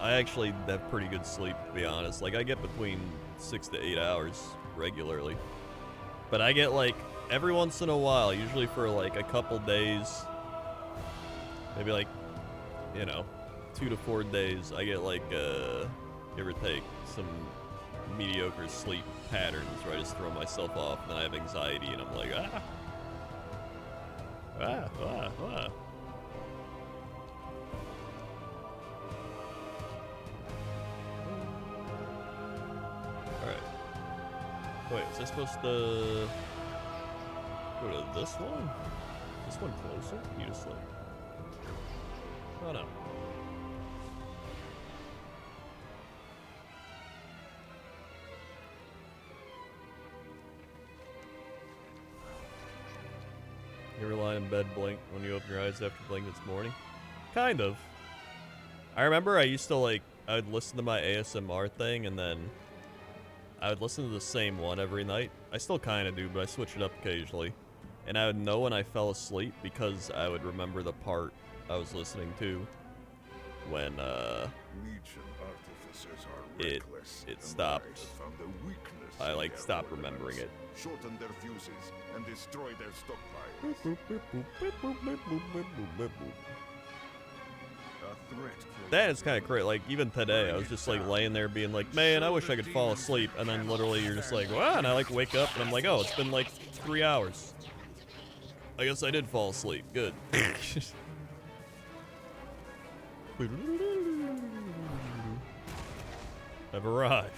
I actually have pretty good sleep, to be honest. Like, I get between 6 to 8 hours regularly. But I get, like, every once in a while, usually for, like, a couple days, maybe, like, you know, 2 to 4 days, I get, like, give or take, some mediocre sleep patterns where I just throw myself off, and then I have anxiety, and I'm like, ah. Ah, ah, ah. Alright. Wait, is this supposed to go to this one? Is this one closer? You just like... Oh no. You ever lie in bed blink when you open your eyes after blinking this morning? Kind of. I remember I used to like, I would listen to my ASMR thing and then I would listen to the same one every night. I still kind of do, but I switch it up occasionally. And I would know when I fell asleep because I would remember the part I was listening to when it stopped. I like stopped remembering it. Shorten their fuses and destroy their stockpiles. A threat. That is kind of great. Like, even today, I was just, like, laying there being like, man, I wish I could fall asleep. And then literally you're just like, wow, and I, like, wake up and I'm like, oh, it's been, like, 3 hours. I guess I did fall asleep. Good. I've arrived.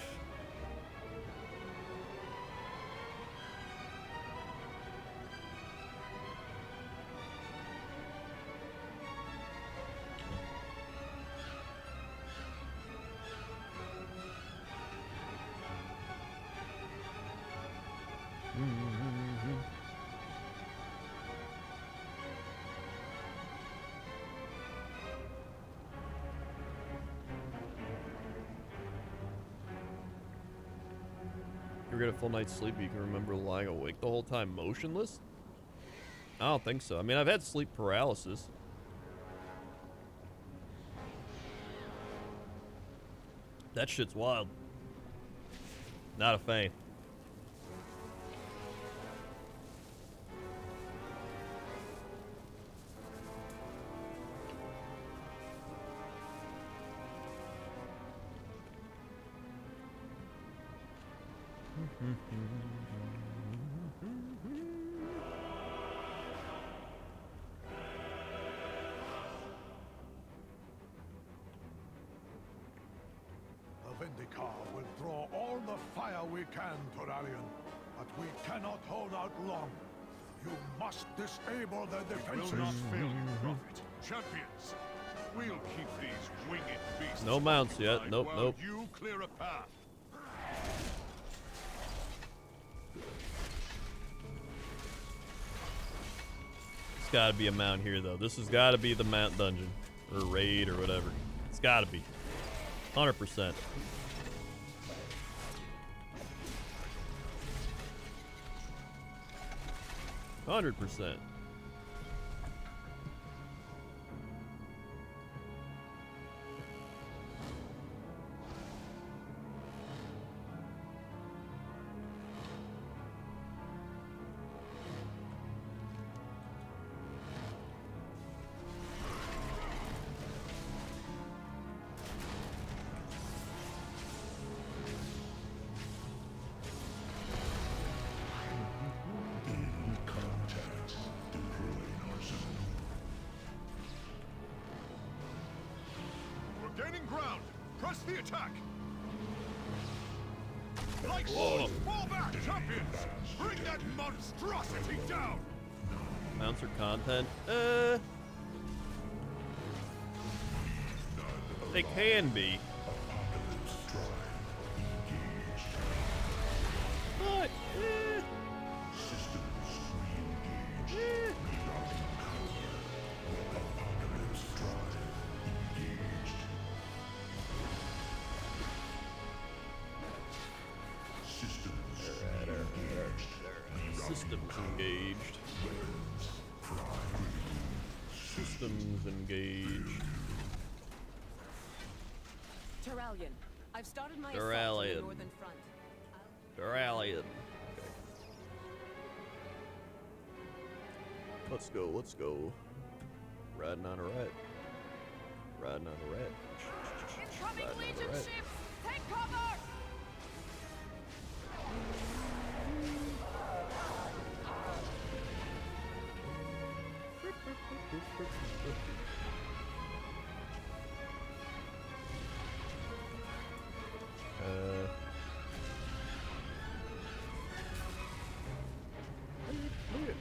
You ever get a full night's sleep, you can remember lying awake the whole time motionless? I don't think so. I mean, I've had sleep paralysis. That shit's wild. Not a fan. The Vindicar will draw all the fire we can, Toralion, but we cannot hold out long. You must disable the defenses. Will not fail you, Prophet. Champions, we'll keep these winged beasts. No mounts yet. occupied Nope, while nope. You clear a path. It's gotta be a mount here, though. This has gotta be the mount dungeon. Or raid, or whatever. It's gotta be. 100%. %. Press the attack! Like fall back, champions! Bring that monstrosity down! Mounts or content? They can be. But, Systems engaged. Systems engaged. Terralion, I've started my assault on Terralion. the northern front. Terralion. Let's go, let's go. Riding on a rat. Riding on a rat. Incoming Riding on a Legion rat. ships! Take cover!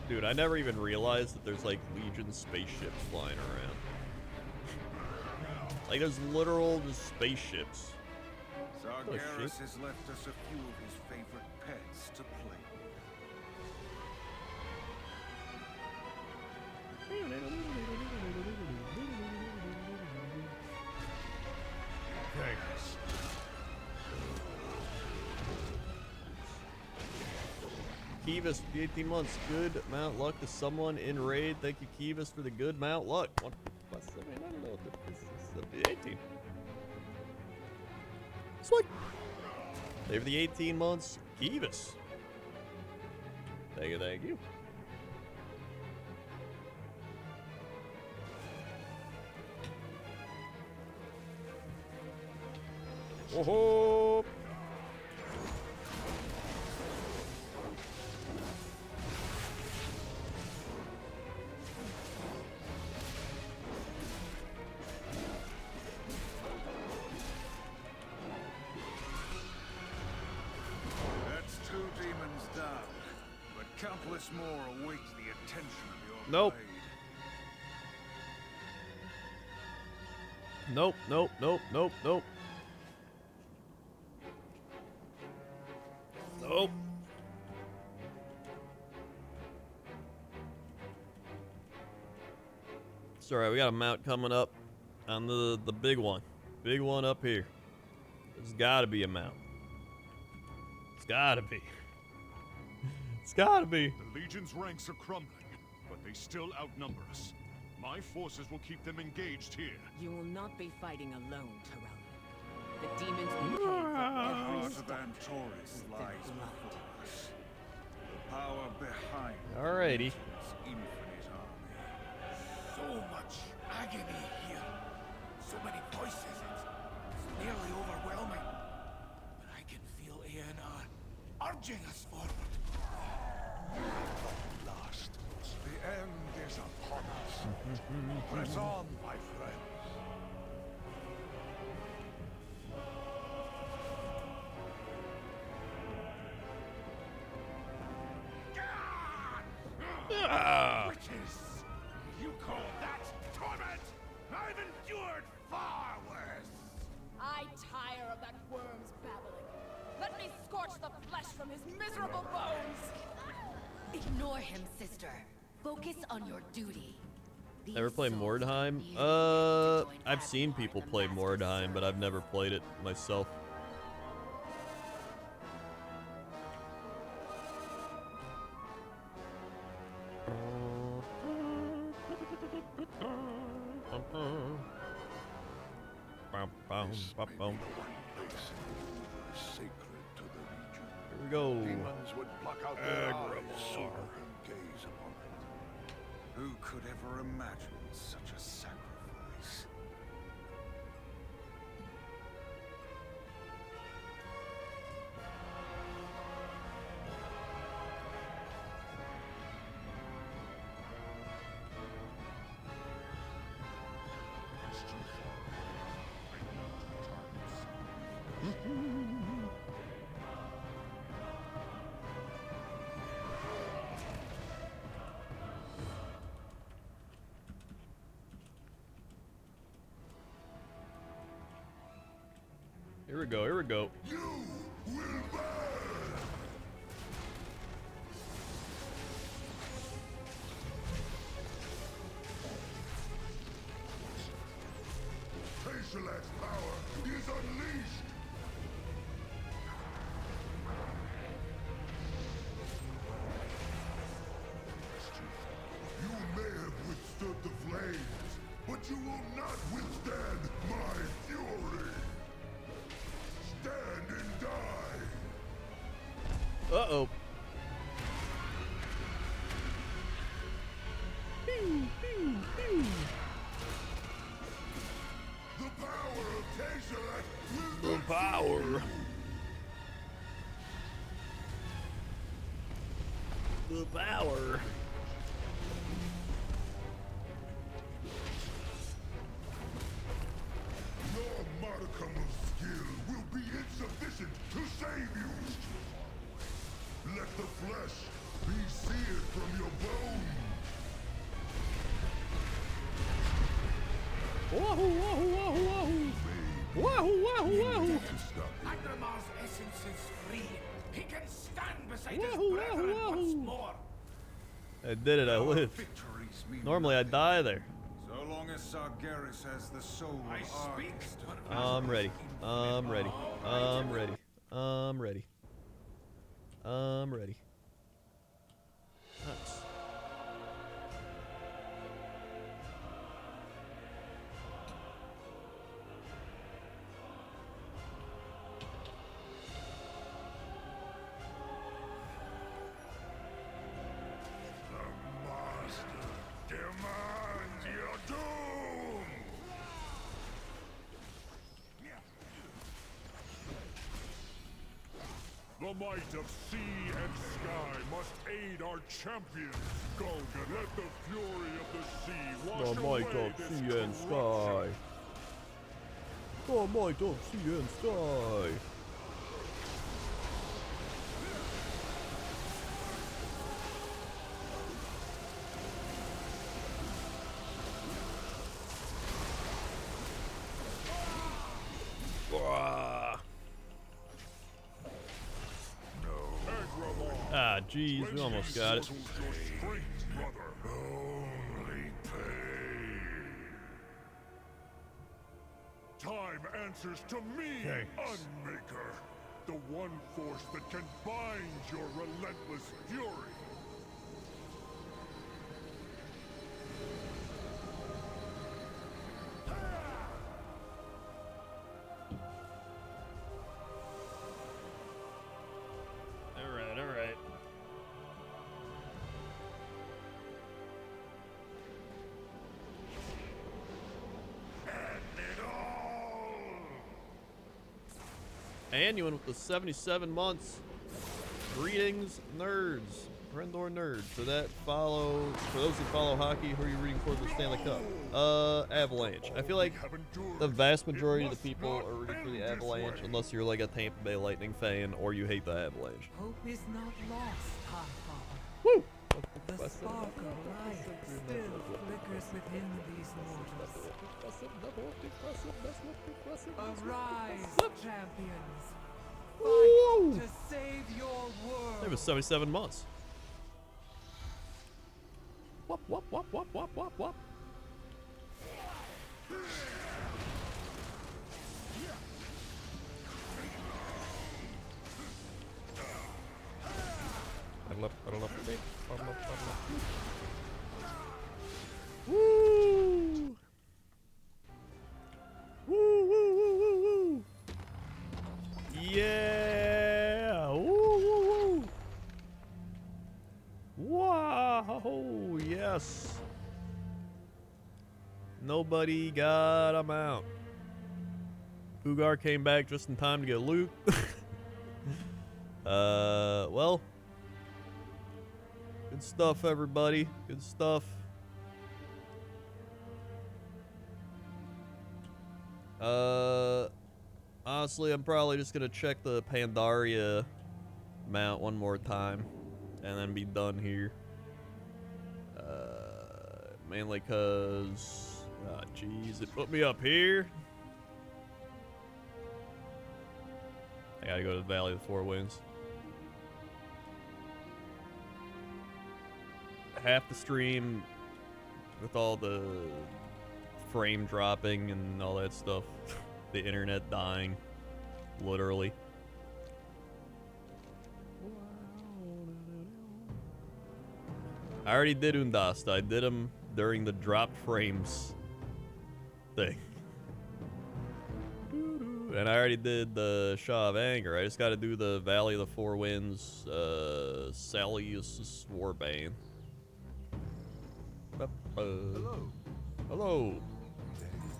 Dude, I never even realized that there's like Legion spaceships flying around. Like there's literal just spaceships. Sargeras has left us a few of his favorite pets to play with. Thanks. Kivas, for the 18 months. Good mount luck to someone in raid. Thank you, Kivas, for the good mount luck. What? What's the I don't know. This is the 18. Sweet. Thank you for the 18 months, Kivas. Thank you, thank you. Whoa. That's 2 demons down, but countless more await the attention of your Nope. blade. Nope, nope, nope, nope, nope. Nope. It's alright, we got a mount coming up on the big one. Big one up here. There's gotta be a mount. It's gotta be. It's gotta be. The Legion's ranks are crumbling, but they still outnumber us. My forces will keep them engaged here. You will not be fighting alone, Terralion. The demons will pay for every step. Taurus with their lies blood. before us. The power behind the Alrighty. Legion's infinite army. So much agony here. So many voices. It's nearly overwhelming. But I can feel Aenar urging us forward. Last, the end is upon us. Press on, my friends. Ah. Witches! You call that torment? I've endured far worse. I tire of that worm's babbling. Let me scorch the flesh from his miserable bones. Ignore him, sister. Focus on your duty. These Ever play souls Mordheim? merely to join I've seen Archival people and the play Master's Mordheim, but I've service. never played it myself. This may be the one place sacred to the Legion. Here we go. Demons would pluck out their eyes sooner than gaze upon it. Who could ever imagine such a sacrifice? It's too far. I need to target Here we go, here we go. You will burn! Tayshalax's power is unleashed! You may have withstood the flames, but you will not withstand my fury! Stand and die! Uh-oh. The power of Tayshalax will The not power. The power. Your modicum of skill will be insufficient to save you! Let the flesh be seared from your bones! Wahoo, wahoo, wahoo, wahoo. Wahoo, wahoo, wahoo. Agramar's essence is free. He can stand beside his Wahoo, brethren wahoo, once wahoo. more. I did it, I Our lived. victories mean Normally I'd nothing. die there. So long as Sargeras has the soul I of speak. Argus to I'm ready. I'm ready. I'm ready. I'm ready. I'm ready. Nice. The master demands your doom! The might of sea and sky must aid our champions. Golgan, let the fury of the sea wash The away might of this sea and corruption. sky. The might of sea and sky. Ah, Ah, jeez, we almost got it. Only pain. Time answers to me, Unmaker. The one force that can bind your relentless fury. Alright, alright. End it all! And you went with the 77 months. Greetings, nerds. Friend or nerd. For those who follow hockey, who are you rooting for the Stanley Cup? Avalanche. I feel like the vast majority of the people are rooting for the Avalanche, unless you're like a Tampa Bay Lightning fan or you hate the Avalanche. Hope is not lost, High Woo! Father. The spark of life still flickers within these mortals. Arise, champions. Woo! Fight to save your world. It was 77 months. Whoop, whoop, whoop, whoop, whoop, whoop, whoop. Woo! Woo, woo, woo, woo, woo! Yeah! Woo, woo, woo! Wow! Yes! Nobody got him out. Ugar came back just in time to get loot. Well. Good stuff, everybody. Good stuff. Honestly, I'm probably just gonna check the Pandaria mount one more time and then be done here. Mainly cause, jeez, it put me up here. I gotta go to the Valley of the Four Winds. Half the stream with all the frame dropping and all that stuff. The internet dying. Literally. I already did Undast. I did them during the dropped frames thing. And I already did the Shaw of Anger. I just gotta do the Valley of the Four Winds, Salius Warbane. Hello. Hello.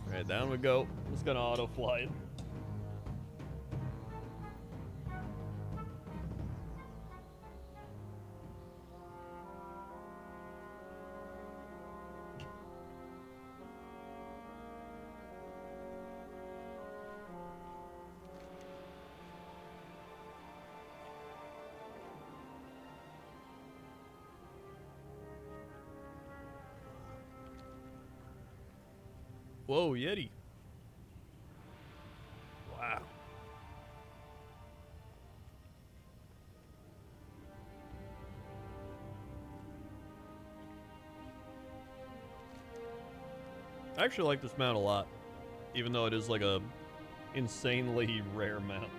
Alright, down we go. Just gonna auto fly it. Whoa, Yeti. Wow. I actually like this mount a lot, even though it is like a insanely rare mount.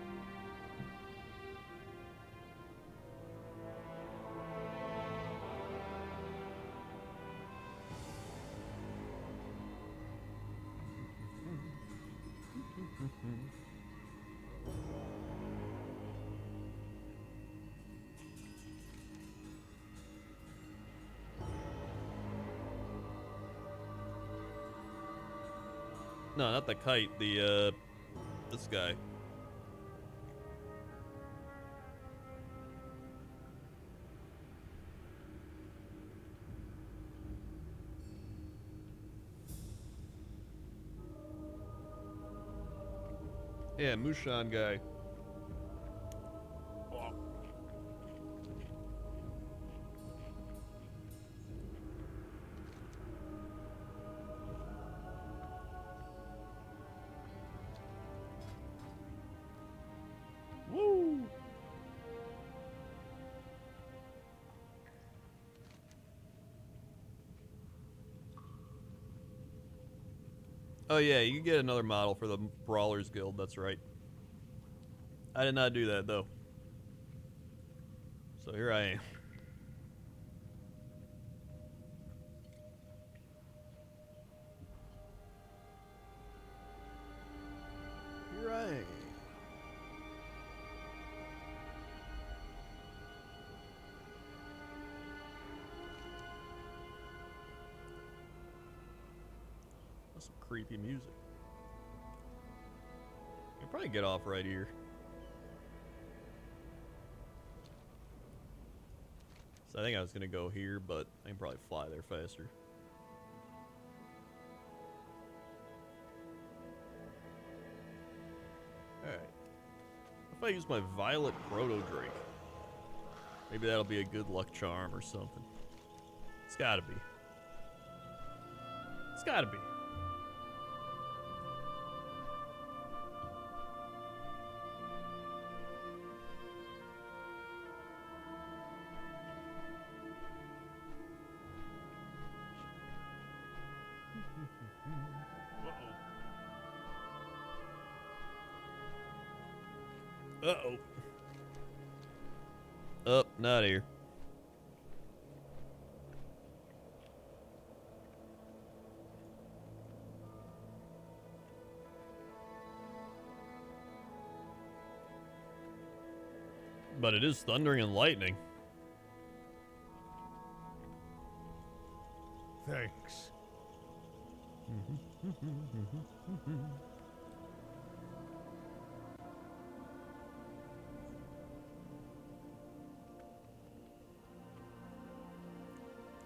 No, not the kite, the, this guy. Yeah, Mushan guy. Woo! Oh yeah, you can get another model for the Brawlers Guild, that's right. I did not do that though. So here I am. Here I am. That's some creepy music. I can probably get off right here. So I think I was gonna go here, but I can probably fly there faster. Alright. If I use my Violet Proto Drake, maybe that'll be a good luck charm or something. It's gotta be. It's gotta be. Uh-oh. Oh, not here. But it is thundering and lightning. Thanks.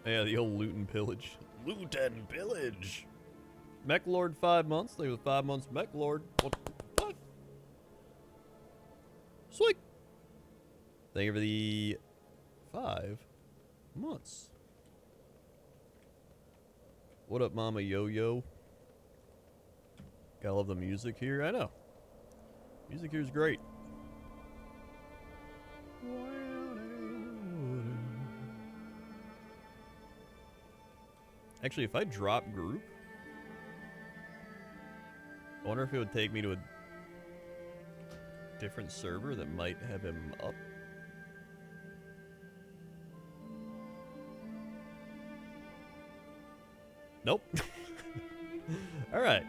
Yeah, the old loot and pillage. Loot and pillage! Mech Lord 5 months. They were 5 months Mech Lord. What? Sweet! Thank you for the 5 months. What up, Mama Yo-Yo? Gotta love the music here. I know. Music here is great. Actually, if I drop group, I wonder if it would take me to a different server that might have him up. Nope. Alright.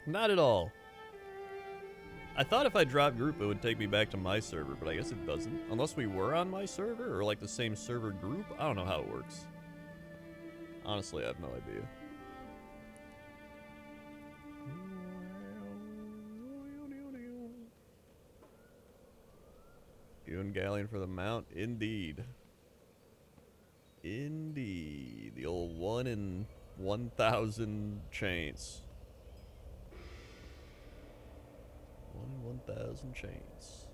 Not at all. I thought if I dropped group it would take me back to my server, but I guess it doesn't. Unless we were on my server, or like the same server group. I don't know how it works. Honestly, I have no idea. Goon Galleon for the mount? Indeed. Indeed. The old 1 in 1,000 chance. 1 in 1,000 chains.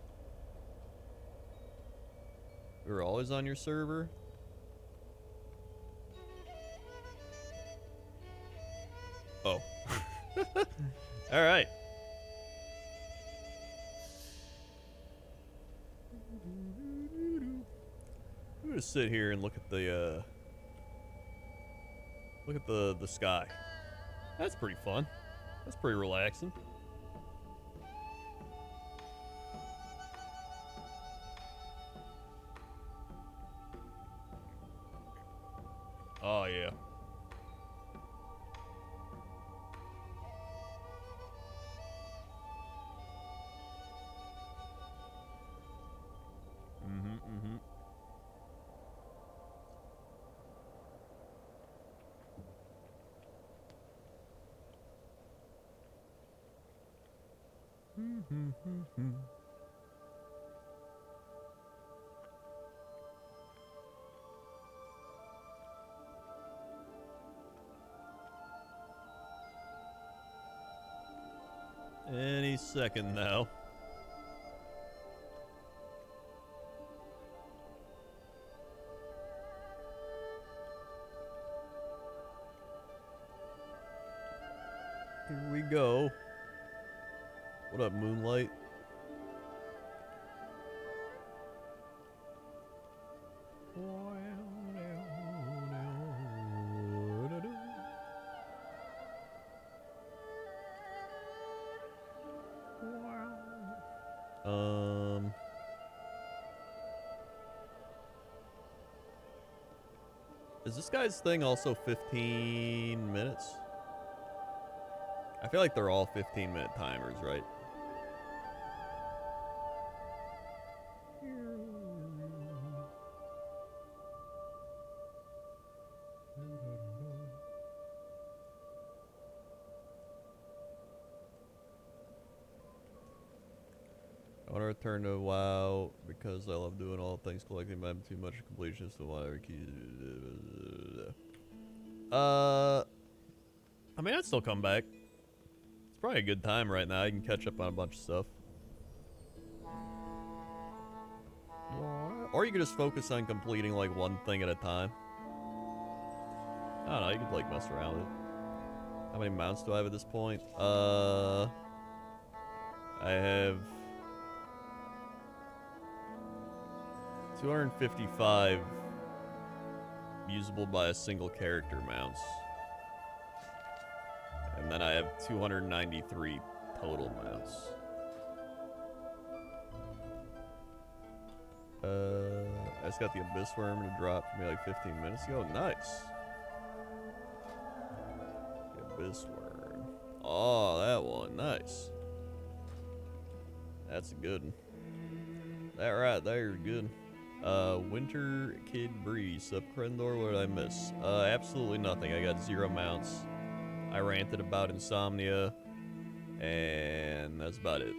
We were always on your server? Oh. Alright. I'm gonna sit here and look at the sky. That's pretty fun. That's pretty relaxing. Oh yeah. Any second now. Here we go. What up, Moonlight? Is this guy's thing also 15 minutes? I feel like they're all 15-minute timers, right? I want to return to WoW because I love doing all things collecting, but I'm too much a completionist to want to keep. I mean, I'd still come back. It's probably a good time right now. I can catch up on a bunch of stuff. Or you could just focus on completing like one thing at a time. I don't know, you could like mess around with it. How many mounts do I have at this point? I have 255 usable by a single character mounts. And then I have 293 total mounts. I just got the Abyss Worm to drop for me like 15 minutes ago. Nice. The Abyss Worm. Oh, that one. Nice. That's a good one. That right there is good. Winter Kid Breeze. Subcrendor, what did I miss? Absolutely nothing. I got 0 mounts. I ranted about insomnia. And that's about it.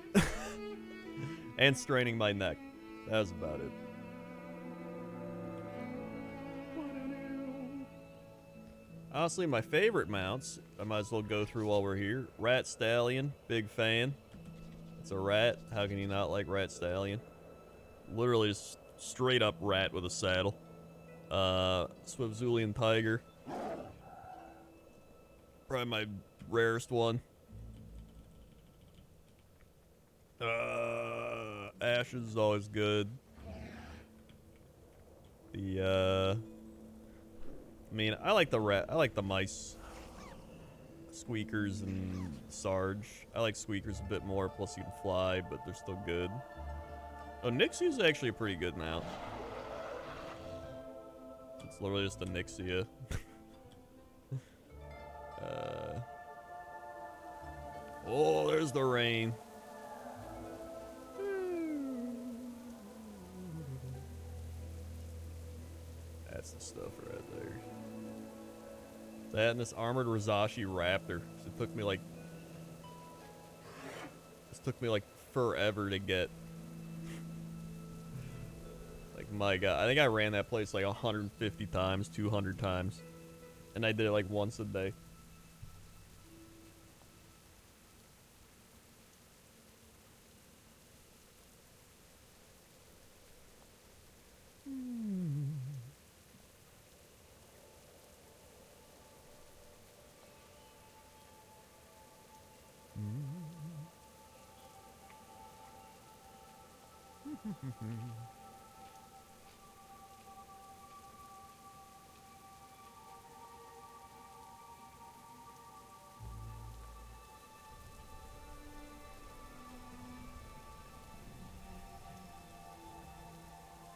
And straining my neck. That was about it. Honestly, my favorite mounts, I might as well go through while we're here. Rat Stallion, big fan. It's a rat. How can you not like Rat Stallion? Literally just straight up rat with a saddle. Swivzulian Tiger. Probably my rarest one. Ashes is always good. The I mean, I like the mice. Squeakers and Sarge. I like Squeakers a bit more, plus you can fly, but they're still good. Oh, Nixie's actually a pretty good mount. It's literally just a Nixia. Oh, there's the rain. That's the stuff right there. That and this armored Razashi Raptor. It took me like forever to get. Like, my God, I think I ran that place like 150 times, 200 times, and I did it like once a day.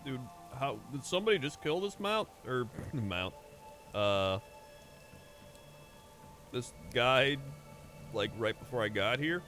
Dude, how did somebody just kill this mount? Or mount? This guy, like right before I got here?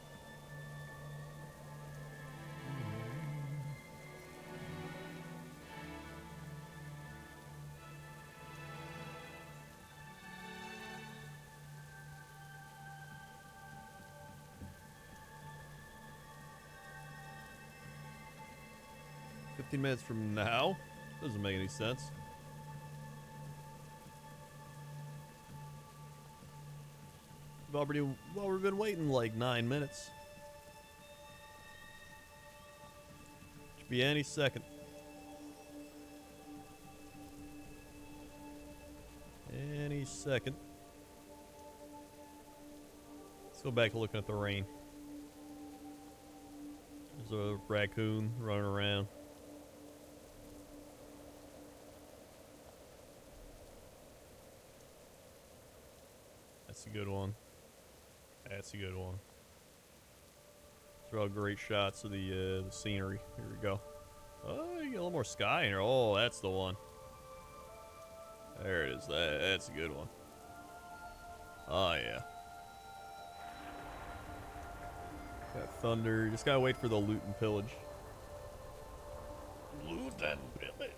Minutes from now? Doesn't make any sense. We've been waiting like 9 minutes. Should be any second. Any second. Let's go back to looking at the rain. There's a raccoon running around. That's a good one. That's a good one. These are all great shots of the scenery. Here we go. Oh, you get a little more sky in here. Oh, that's the one. There it is. That's a good one. Oh, yeah. Got thunder. Just gotta wait for the loot and pillage. Loot and pillage.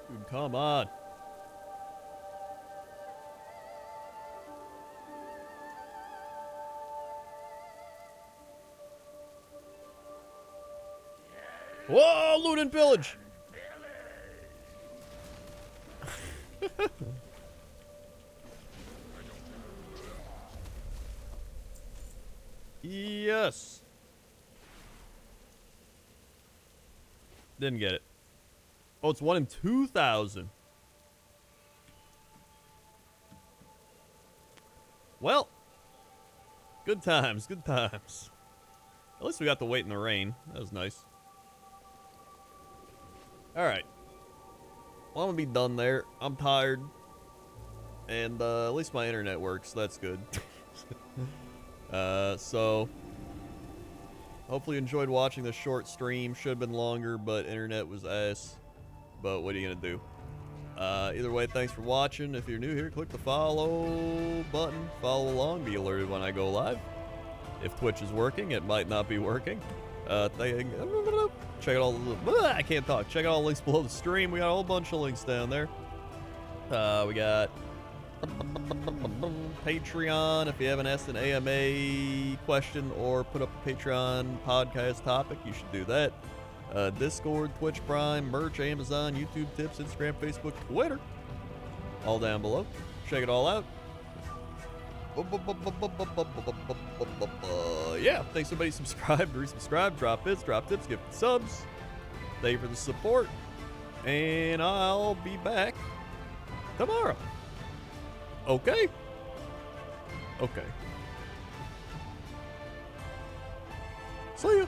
Dude, come on. Whoa, loot and pillage. Yes. Didn't get it. Oh, it's 1 in 2,000. Well, good times, good times. At least we got to wait in the rain. That was nice. Alright. Well, I'm gonna be done there. I'm tired. And at least my internet works. That's good. So hopefully you enjoyed watching this short stream. Should have been longer, but internet was ass. But what are you gonna do? Either way, thanks for watching. If you're new here, click the follow button. Follow along, be alerted when I go live. If Twitch is working, it might not be working. Check out all the... I can't talk. Check out all the links below the stream. We got a whole bunch of links down there. We got Patreon. If you haven't asked an AMA question or put up a Patreon podcast topic, you should do that. Discord, Twitch Prime, merch, Amazon, YouTube tips, Instagram, Facebook, Twitter. All down below. Check it all out. Yeah, thanks everybody. Subscribe, resubscribe, drop bits, drop tips, give subs. Thank you for the support. And I'll be back tomorrow. Okay? Okay. See ya.